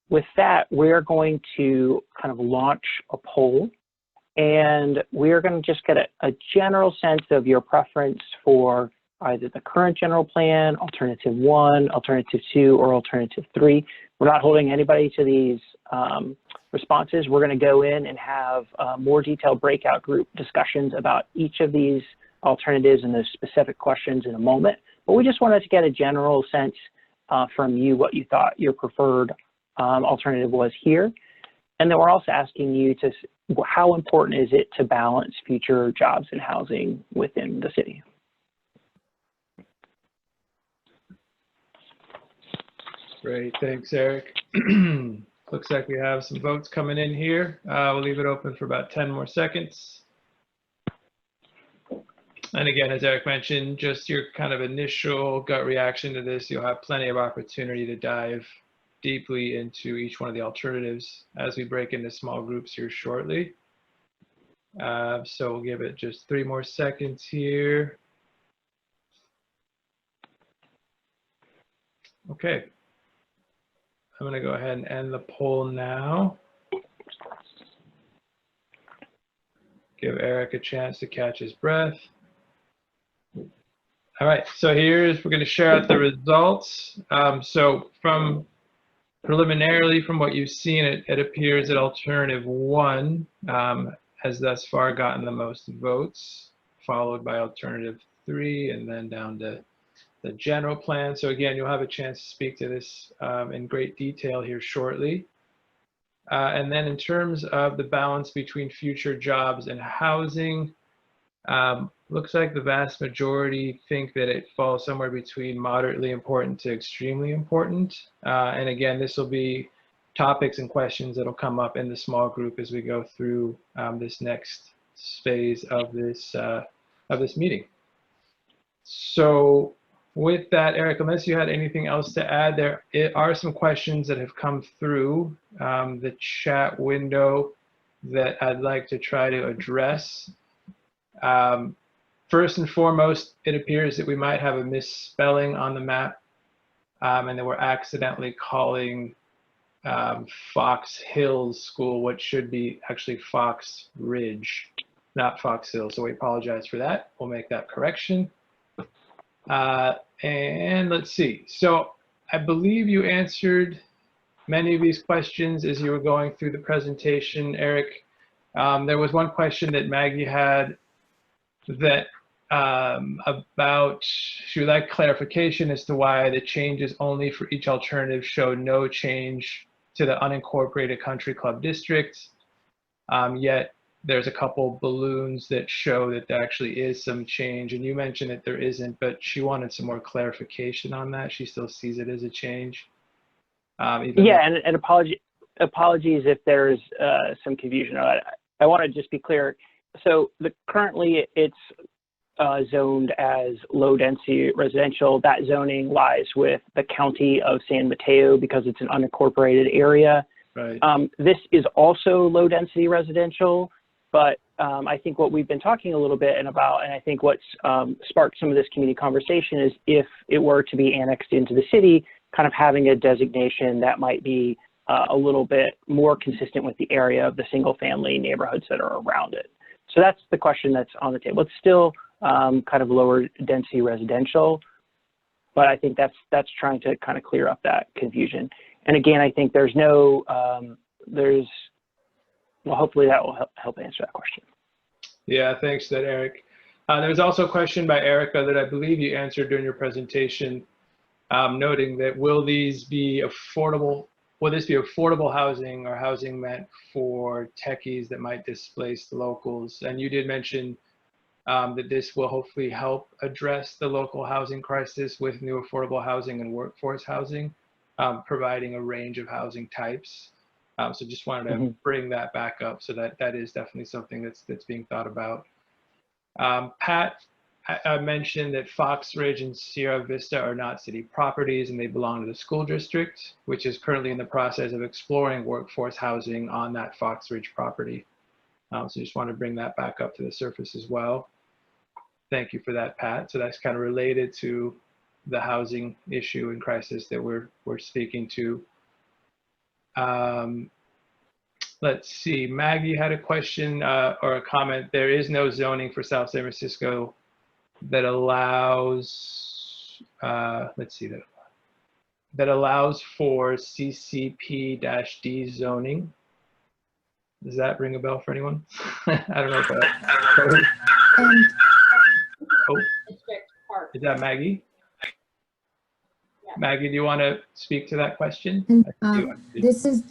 with that, we're going to kind of launch a poll, and we're going to just get a general sense of your preference for either the current general plan, alternative 1, alternative 2, or alternative 3. We're not holding anybody to these responses. We're going to go in and have more detailed breakout group discussions about each of these alternatives and those specific questions in a moment. But we just wanted to get a general sense from you what you thought your preferred alternative was here. And then we're also asking you to, how important is it to balance future jobs and housing within the city? Great, thanks, Eric. Looks like we have some votes coming in here. We'll leave it open for about 10 more seconds. And again, as Eric mentioned, just your kind of initial gut reaction to this, you'll have plenty of opportunity to dive deeply into each one of the alternatives as we break into small groups here shortly. So we'll give it just 3 more seconds here. Okay. I'm going to go ahead and end the poll now. Give Eric a chance to catch his breath. All right, so we're going to share out the results. So preliminarily from what you've seen, it appears that alternative 1 has thus far gotten the most votes, followed by alternative 3, and then down to the general plan. So again, you'll have a chance to speak to this in great detail here shortly. And then in terms of the balance between future jobs and housing, looks like the vast majority think that it falls somewhere between moderately important to extremely important. And again, this will be topics and questions that will come up in the small group as we go through this next phase of this meeting. So with that, Eric, unless you had anything else to add, there are some questions that have come through the chat window that I'd like to try to address. First and foremost, it appears that we might have a misspelling on the map and that we're accidentally calling Fox Hills School what should be actually Fox Ridge, not Fox Hill. So we apologize for that. We'll make that correction. And let's see. So I believe you answered many of these questions as you were going through the presentation, Eric. There was one question that Maggie had that about, she would like clarification as to why the changes only for each alternative show no change to the unincorporated country club district, yet there's a couple balloons that show that there actually is some change, and you mentioned that there isn't, but she wanted some more clarification on that. She still sees it as a change. Yeah, and apologies if there's some confusion. I want to just be clear. So currently it's zoned as low density residential. That zoning lies with the county of San Mateo because it's an unincorporated area. Right. This is also low density residential, but I think what we've been talking a little bit and I think what's sparked some of this community conversation is if it were to be annexed into the city, kind of having a designation that might be a little bit more consistent with the area of the single family neighborhoods that are around it. So that's the question that's on the table. It's still kind of lower density residential, but I think that's trying to kind of clear up that confusion. And again, I think there's no, well, hopefully that will help answer that question. Yeah, thanks for that, Eric. There was also a question by Erica that I believe you answered during your presentation, noting that will this be affordable housing or housing meant for techies that might displace the locals? And you did mention that this will hopefully help address the local housing crisis with new affordable housing and workforce housing, providing a range of housing types. So just wanted to bring that back up, so that is definitely something that's being thought about. Pat, I mentioned that Fox Ridge and Sierra Vista are not city properties and they belong to the school district, which is currently in the process of exploring workforce housing on that Fox Ridge property. So just want to bring that back up to the surface as well. Thank you for that, Pat. So that's kind of related to the housing issue and crisis that we're speaking to. Let's see, Maggie had a question or a comment. There is no zoning for South San Francisco that allows, let's see, that allows for CCP-D zoning. Does that ring a bell for anyone? I don't know if that. Oh, is that Maggie? Yeah. Maggie, do you want to speak to that question? This is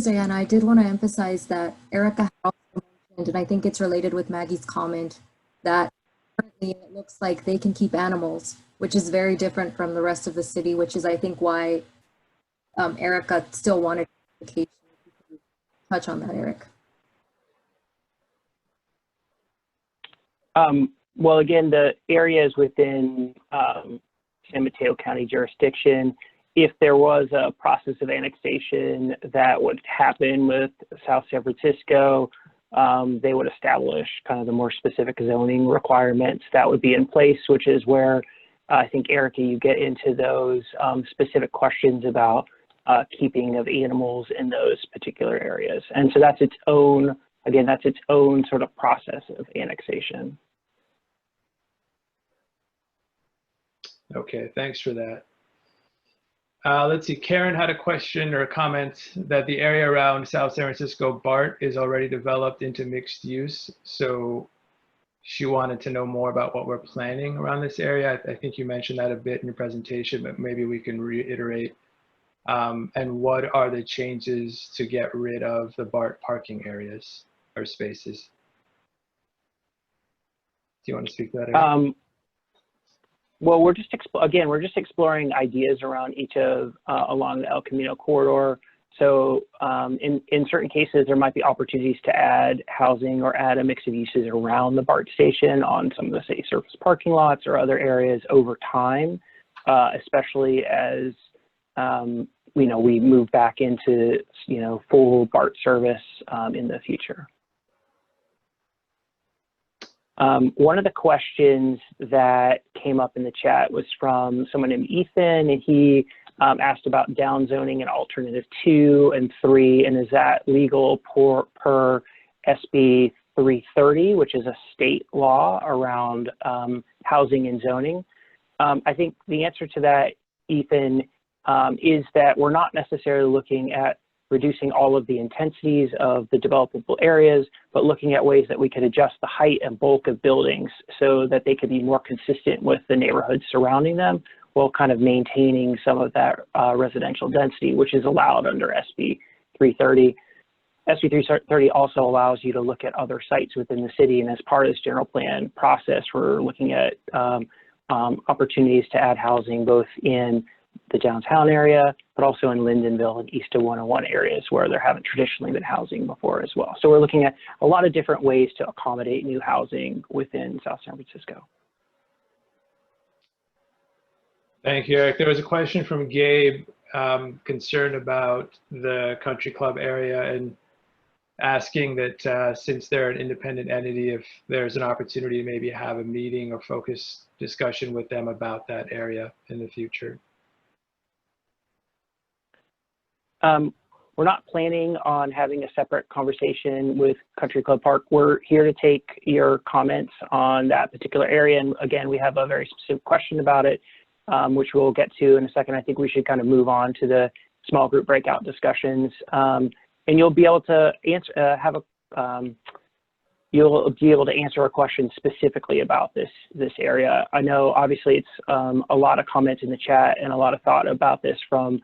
Diana. I did want to emphasize that Erica also mentioned, and I think it's related with Maggie's comment, that currently it looks like they can keep animals, which is very different from the rest of the city, which is, I think, why Erica still wanted to touch on that, Eric. Well, again, the areas within San Mateo County jurisdiction, if there was a process of annexation that would happen with South San Francisco, they would establish kind of the more specific zoning requirements that would be in place, which is where I think, Erica, you get into those specific questions about keeping of animals in those particular areas. And so that's its own, again, that's its own sort of process of annexation. Okay, thanks for that. Let's see, Karen had a question or a comment that the area around South San Francisco BART is already developed into mixed use. So she wanted to know more about what we're planning around this area. I think you mentioned that a bit in your presentation, but maybe we can reiterate. And what are the changes to get rid of the BART parking areas or spaces? Do you want to speak to that, Eric? Well, we're just exploring ideas around each of along the El Camino corridor. So in certain cases, there might be opportunities to add housing or add a mix of uses around the BART station on some of the, say, surface parking lots or other areas over time, especially as we move back into full BART service in the future. One of the questions that came up in the chat was from someone named Ethan, and he asked about downzoning in alternative 2 and 3, and is that legal per SB 330, which is a state law around housing and zoning? I think the answer to that, Ethan, is that we're not necessarily looking at reducing all of the intensities of the developable areas, but looking at ways that we could adjust the height and bulk of buildings so that they could be more consistent with the neighborhoods surrounding them, while kind of maintaining some of that residential density, which is allowed under SB 330. SB 330 also allows you to look at other sites within the city, and as part of this general plan process, we're looking at opportunities to add housing both in the downtown area, but also in Lindenville and East of 101 areas where there haven't traditionally been housing before as well. So we're looking at a lot of different ways to accommodate new housing within South San Francisco. Thank you, Eric. There was a question from Gabe concerned about the country club area and asking that since they're an independent entity, if there's an opportunity to maybe have a meeting or focus discussion with them about that area in the future. We're not planning on having a separate conversation with Country Club Park. We're here to take your comments on that particular area. And again, we have a very specific question about it, which we'll get to in a second. I think we should kind of move on to the small group breakout discussions. And you'll be able to answer, you'll be able to answer a question specifically about this area. I know obviously it's a lot of comments in the chat and a lot of thought about this from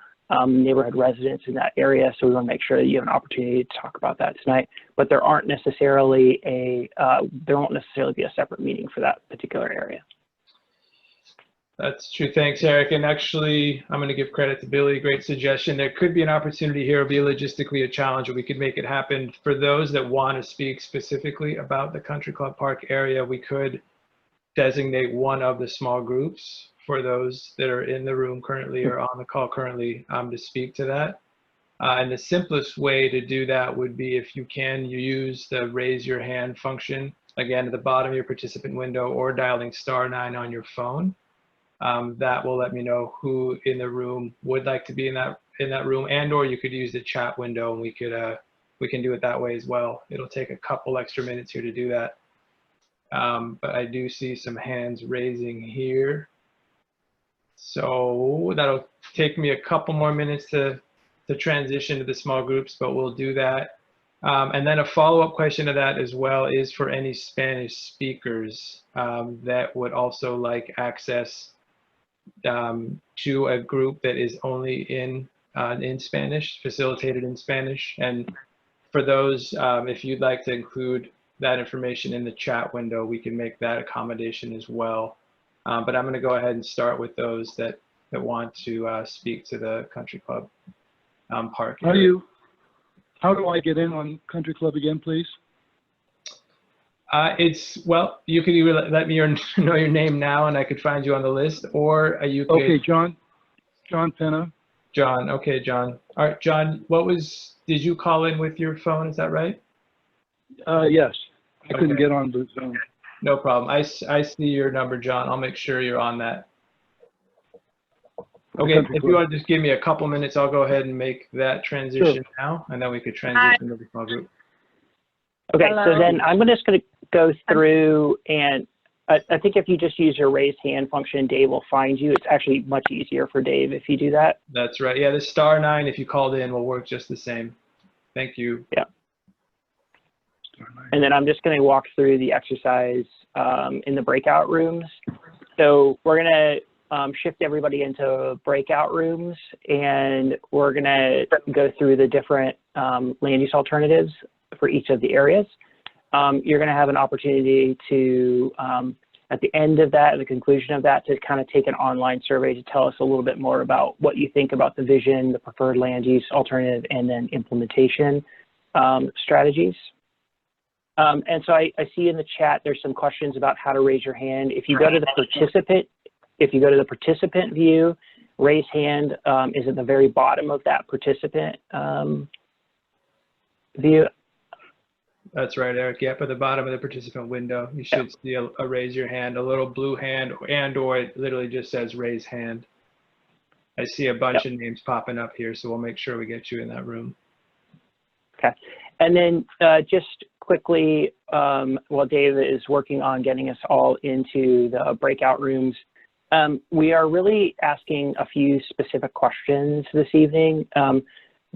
neighborhood residents in that area, so we want to make sure that you have an opportunity to talk about that tonight. But there won't necessarily be a separate meeting for that particular area. That's true. Thanks, Eric. And actually, I'm going to give credit to Billy. Great suggestion. There could be an opportunity here. It'll be logistically a challenge, but we could make it happen. For those that want to speak specifically about the Country Club Park area, we could designate one of the small groups for those that are in the room currently or on the call currently to speak to that. And the simplest way to do that would be, if you can, you use the raise your hand function, again, at the bottom of your participant window, or dialing *9 on your phone. That will let me know who in the room would like to be in that room, and or you could use the chat window, and we can do it that way as well. It'll take a couple extra minutes here to do that. But I do see some hands raising here. So that'll take me a couple more minutes to transition to the small groups, but we'll do that. And then a follow-up question to that as well is for any Spanish speakers that would also like access to a group that is only in Spanish, facilitated in Spanish. And for those, if you'd like to include that information in the chat window, we can make that accommodation as well. But I'm going to go ahead and start with those that want to speak to the Country Club Park. How do I get in on Country Club again, please? Well, you could either let me know your name now and I could find you on the list, or you could. Okay, John Penna. John. Okay, John. All right, John, did you call in with your phone? Is that right? Yes, I couldn't Okay. get on the Zoom. No problem. I see your number, John. I'll make sure you're on that. Okay, if you want to just give me a couple minutes, I'll go ahead and make that transition now, and then we could transition to the small group. Okay, Hello. so then I'm just going to go through, and I think if you just use your raise hand function, Dave will find you. It's actually much easier for Dave if you do that. That's right. Yeah, the *9, if you called in, will work just the same. Thank you. Yeah. And then I'm just going to walk through the exercise in the breakout rooms. So we're going to shift everybody into breakout rooms, and we're going to go through the different land use alternatives for each of the areas. You're going to have an opportunity to, at the end of that, at the conclusion of that, to kind of take an online survey to tell us a little bit more about what you think about the vision, the preferred land use alternative, and then implementation strategies. And so I see in the chat there's some questions about how to raise your hand. If you go to the participant view, raise hand is at the very bottom of that participant view. That's right, Eric. Yep, at the bottom of the participant window, you should see a raise your hand, a little blue hand, or it literally just says raise hand. I see a bunch of names popping up here, so we'll make sure we get you in that room. Okay. And then just quickly, while Dave is working on getting us all into the breakout rooms, we are really asking a few specific questions this evening.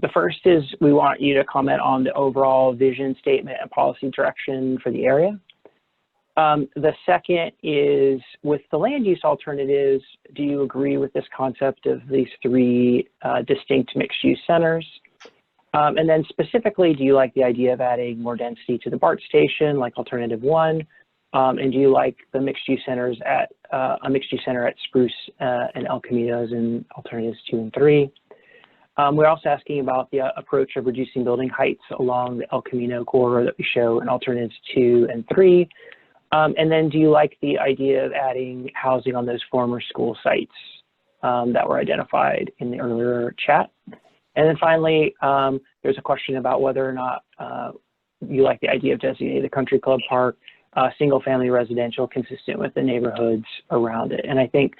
The first is we want you to comment on the overall vision statement and policy direction for the area. The second is, with the land use alternatives, do you agree with this concept of these three distinct mixed use centers? And then specifically, do you like the idea of adding more density to the BART station, like alternative 1? And do you like the mixed use centers at a mixed use center at Spruce and El Caminos in alternatives 2 and 3? We're also asking about the approach of reducing building heights along the El Camino corridor that we show in alternatives 2 and 3. And then do you like the idea of adding housing on those former school sites that were identified in the earlier chat? And then finally, there's a question about whether or not you like the idea of designating the country club park single family residential consistent with the neighborhoods around it. And I think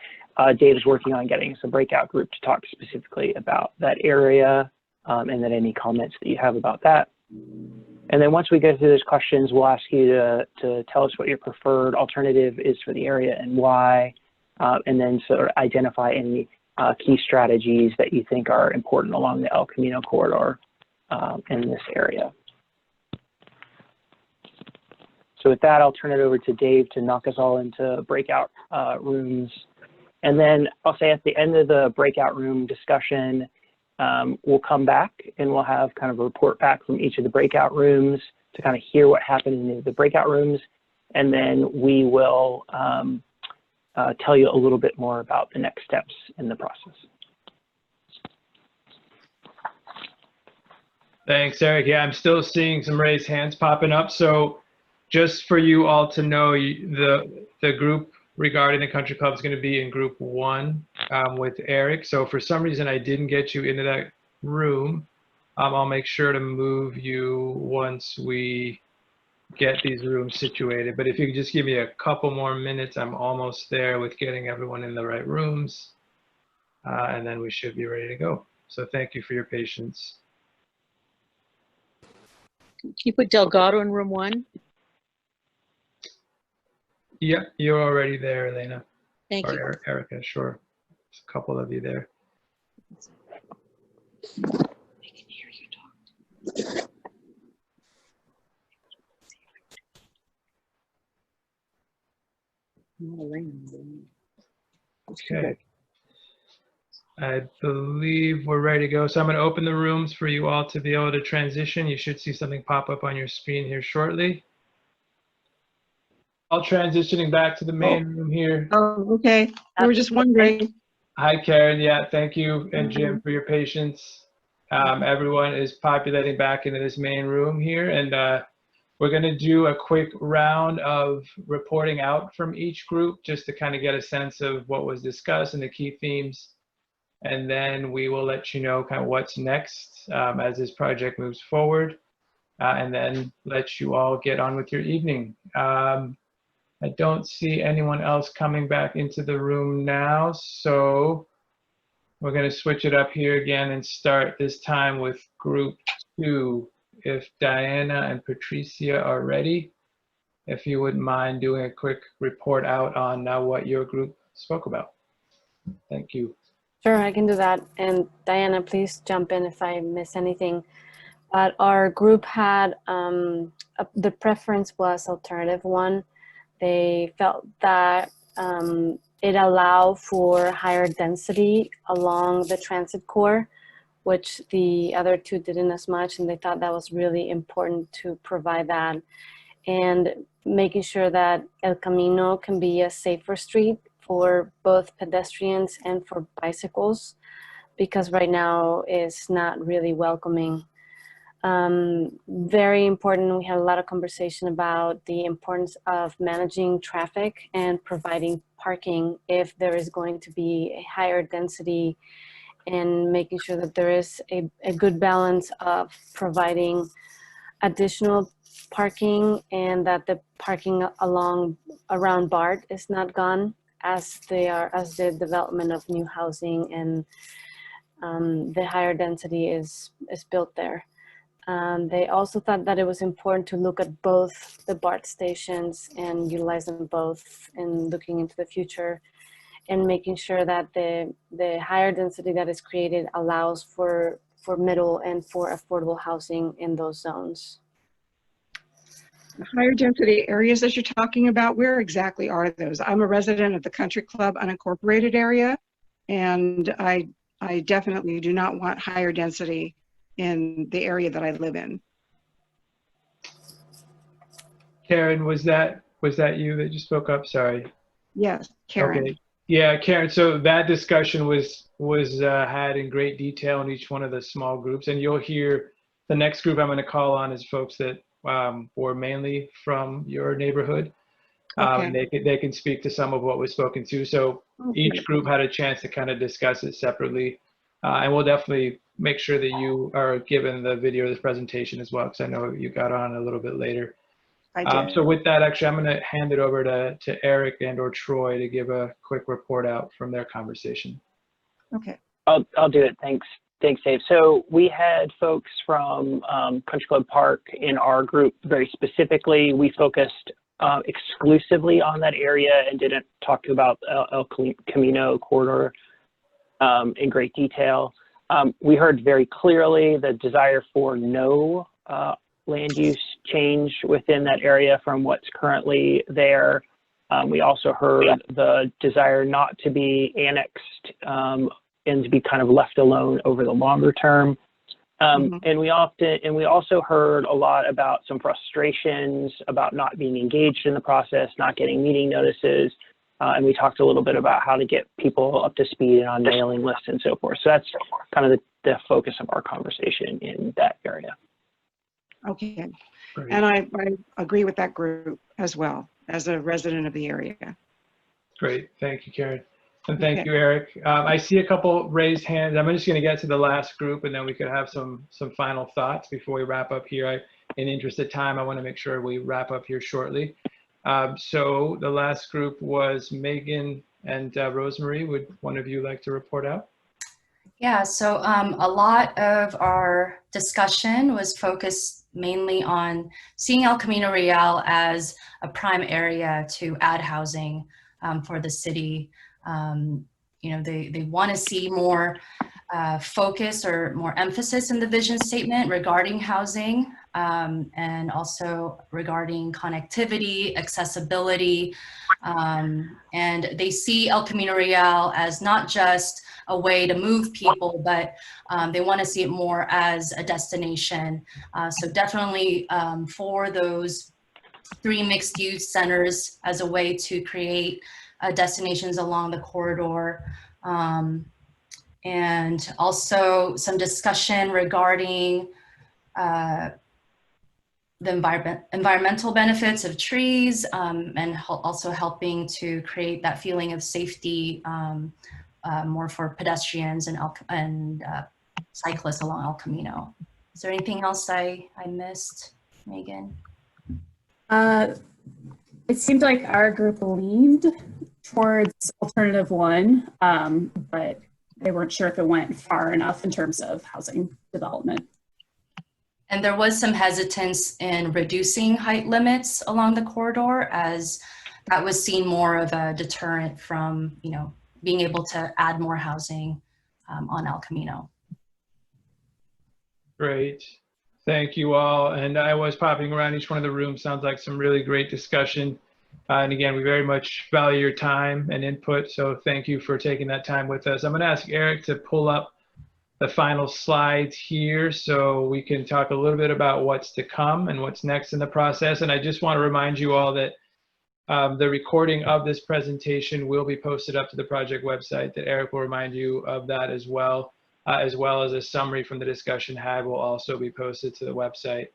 Dave is working on getting some breakout group to talk specifically about that area, and then any comments that you have about that. And then once we go through those questions, we'll ask you to tell us what your preferred alternative is for the area and why, and then sort of identify any key strategies that you think are important along the El Camino corridor in this area. So with that, I'll turn it over to Dave to knock us all into breakout rooms. And then I'll say at the end of the breakout room discussion, we'll come back and we'll have kind of a report back from each of the breakout rooms to kind of hear what happened in the breakout rooms. And then we will tell you a little bit more about the next steps in the process. Thanks, Eric. Yeah, I'm still seeing some raised hands popping up. So just for you all to know, the group regarding the country club is going to be in group 1 with Eric. So for some reason I didn't get you into that room. I'll make sure to move you once we get these rooms situated. But if you could just give me a couple more minutes, I'm almost there with getting everyone in the right rooms. And then we should be ready to go. So thank you for your patience. Can you put Delgado in room 1? Yeah, you're already there, Elena. Thank you. Or Erica, sure. There's a couple of you there. I can hear you talk. Okay. I believe we're ready to go. So I'm going to open the rooms for you all to be able to transition. You should see something pop up on your screen here shortly. All transitioning back to the main room here. Oh, okay. We were just wondering. Hi, Karen. Yeah, thank you, and Jim, for your patience. Everyone is populating back into this main room here, and We're going to do a quick round of reporting out from each group just to kind of get a sense of what was discussed and the key themes. And then we will let you know kind of what's next as this project moves forward, and then let you all get on with your evening. I don't see anyone else coming back into the room now, so we're going to switch it up here again and start this time with group 2. If Diana and Patricia are ready, if you wouldn't mind doing a quick report out on what your group spoke about. Thank you. Sure, I can do that. And Diana, please jump in if I miss anything. But our group had, the preference was alternative 1. They felt that it allowed for higher density along the transit core, which the other 2 didn't as much, and they thought that was really important to provide that. And making sure that El Camino can be a safer street for both pedestrians and for bicycles, because right now it's not really welcoming. Very important, we had a lot of conversation about the importance of managing traffic and providing parking if there is going to be a higher density, and making sure that there is a good balance of providing additional parking and that the parking around BART is not gone as the development of new housing and the higher density is built there. They also thought that it was important to look at both the BART stations and utilize them both in looking into the future, and making sure that the higher density that is created allows for middle and for affordable housing in those zones. The higher density areas that you're talking about, where exactly are those? I'm a resident of the Country Club unincorporated area, and I definitely do not want higher density in the area that I live in. Karen, was that you that just spoke up? Sorry. Yes, Karen. Okay. Yeah, Karen. So that discussion was had in great detail in each one of the small groups, and you'll hear the next group I'm going to call on is folks that were mainly from your neighborhood. Okay. They can speak to some of what was spoken to. So each group had a chance to kind of discuss it separately, and we'll definitely make sure that you are given the video of this presentation as well, because I know you got on a little bit later. I did. So with that, actually, I'm going to hand it over to Eric and or Troy to give a quick report out from their conversation. Okay. I'll do it. Thanks, Dave. So we had folks from Country Club Park in our group. Very specifically, we focused exclusively on that area and didn't talk about El Camino corridor in great detail. We heard very clearly the desire for no land use change within that area from what's currently there. We also heard the desire not to be annexed and to be kind of left alone over the longer term. And we also heard a lot about some frustrations about not being engaged in the process, not getting meeting notices. And we talked a little bit about how to get people up to speed and on mailing lists and so forth. So that's kind of the focus of our conversation in that area. Okay. Great. And I agree with that group as well, as a resident of the area. Great. Thank you, Karen. And thank you, Eric. I see a couple raised hands. I'm just going to get to the last group, and then we could have some final thoughts before we wrap up here. In interest of time, I want to make sure we wrap up here shortly. So the last group was Megan and Rosemary. Would one of you like to report out? Yeah, so a lot of our discussion was focused mainly on seeing El Camino Real as a prime area to add housing for the city. You know, they want to see more focus or more emphasis in the vision statement regarding housing, and also regarding connectivity, accessibility, and they see El Camino Real as not just a way to move people, but they want to see it more as a destination. So definitely for those 3 mixed-use centers as a way to create destinations along the corridor. And also some discussion regarding the environmental benefits of trees, and also helping to create that feeling of safety more for pedestrians and cyclists along El Camino. Is there anything else I missed, Megan? It seemed like our group leaned towards alternative one, but they weren't sure if it went far enough in terms of housing development. And there was some hesitance in reducing height limits along the corridor, as that was seen more of a deterrent from, you know, being able to add more housing on El Camino. Great. Thank you all. And I was popping around each one of the rooms. Sounds like some really great discussion. And again, we very much value your time and input. So thank you for taking that time with us. I'm going to ask Eric to pull up the final slides here so we can talk a little bit about what's to come and what's next in the process. And I just want to remind you all that the recording of this presentation will be posted up to the project website, that Eric will remind you of that as well as a summary from the discussion had will also be posted to the website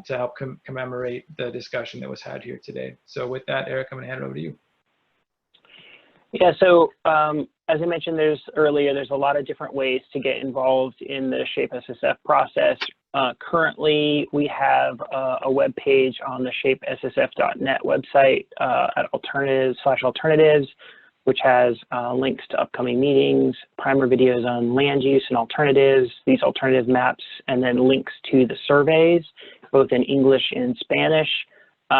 to help commemorate the discussion that was had here today. So with that, Eric, I'm going to hand it over to you. Yeah, so as I mentioned earlier, there's a lot of different ways to get involved in the Shape SSF process. Currently, we have a web page on the shapessf.net website at alternatives/alternatives, which has links to upcoming meetings, primer videos on land use and alternatives, these alternative maps, and then links to the surveys, both in English and Spanish.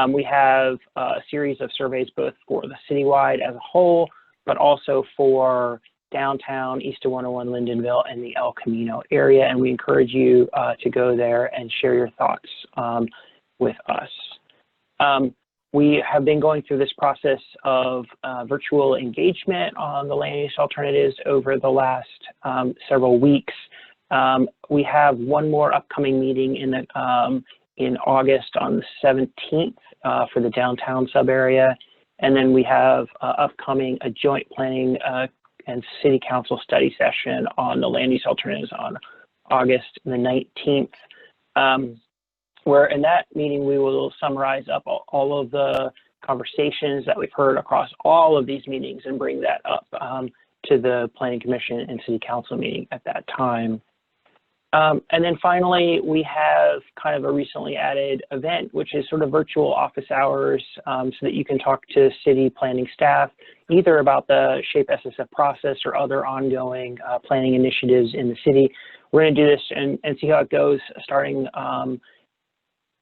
We have a series of surveys both for the citywide as a whole, but also for downtown, East of 101, Lindenville, and the El Camino area. And we encourage you to go there and share your thoughts with us. We have been going through this process of virtual engagement on the land use alternatives over the last several weeks. We have one more upcoming meeting in August on the 17th for the downtown sub area. And then we have upcoming a joint planning and city council study session on the land use alternatives on August the 19th. Where in that meeting, we will summarize up all of the conversations that we've heard across all of these meetings and bring that up to the Planning Commission and City Council meeting at that time. And then finally, we have kind of a recently added event, which is sort of virtual office hours so that you can talk to city planning staff, either about the Shape SSF process or other ongoing planning initiatives in the city. We're going to do this and see how it goes starting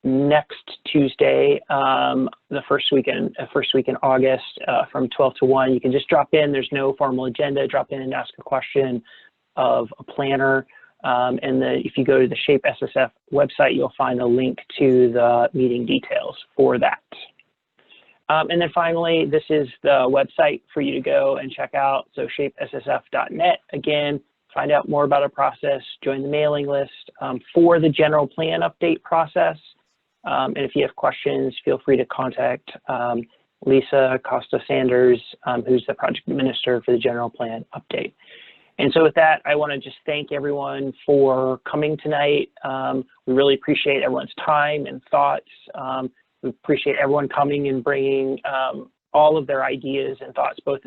next Tuesday, the first week in August from 12 to 1. You can just drop in. There's no formal agenda. Drop in and ask a question of a planner. And if you go to the Shape SSF website, you'll find a link to the meeting details for that. And then finally, this is the website for you to go and check out. So shapessf.net. Again, find out more about our process, join the mailing list for the general plan update process. And if you have questions, feel free to contact Lisa Costa-Sanders, who's the project administrator for the general plan update. And so with that, I want to just thank everyone for coming tonight. We really appreciate everyone's time and thoughts. We appreciate everyone coming and bringing all of their ideas and thoughts, both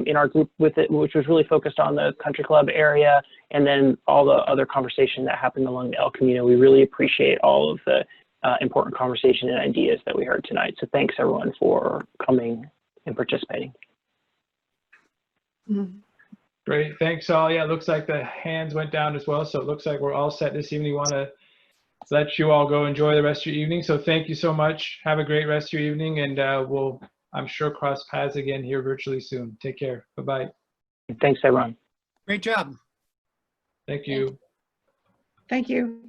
in our group with it, which was really focused on the country club area, and then all the other conversation that happened along the El Camino. We really appreciate all of the important conversation and ideas that we heard tonight. So thanks everyone for coming and participating. Mm-hmm. Great, thanks all. Yeah, it looks like the hands went down as well. So it looks like we're all set this evening. We want to let you all go enjoy the rest of your evening. So thank you so much. Have a great rest of your evening, and we'll, I'm sure, cross paths again here virtually soon. Take care. Bye-bye. Thanks, everyone. Great job. Thank you. Thank you.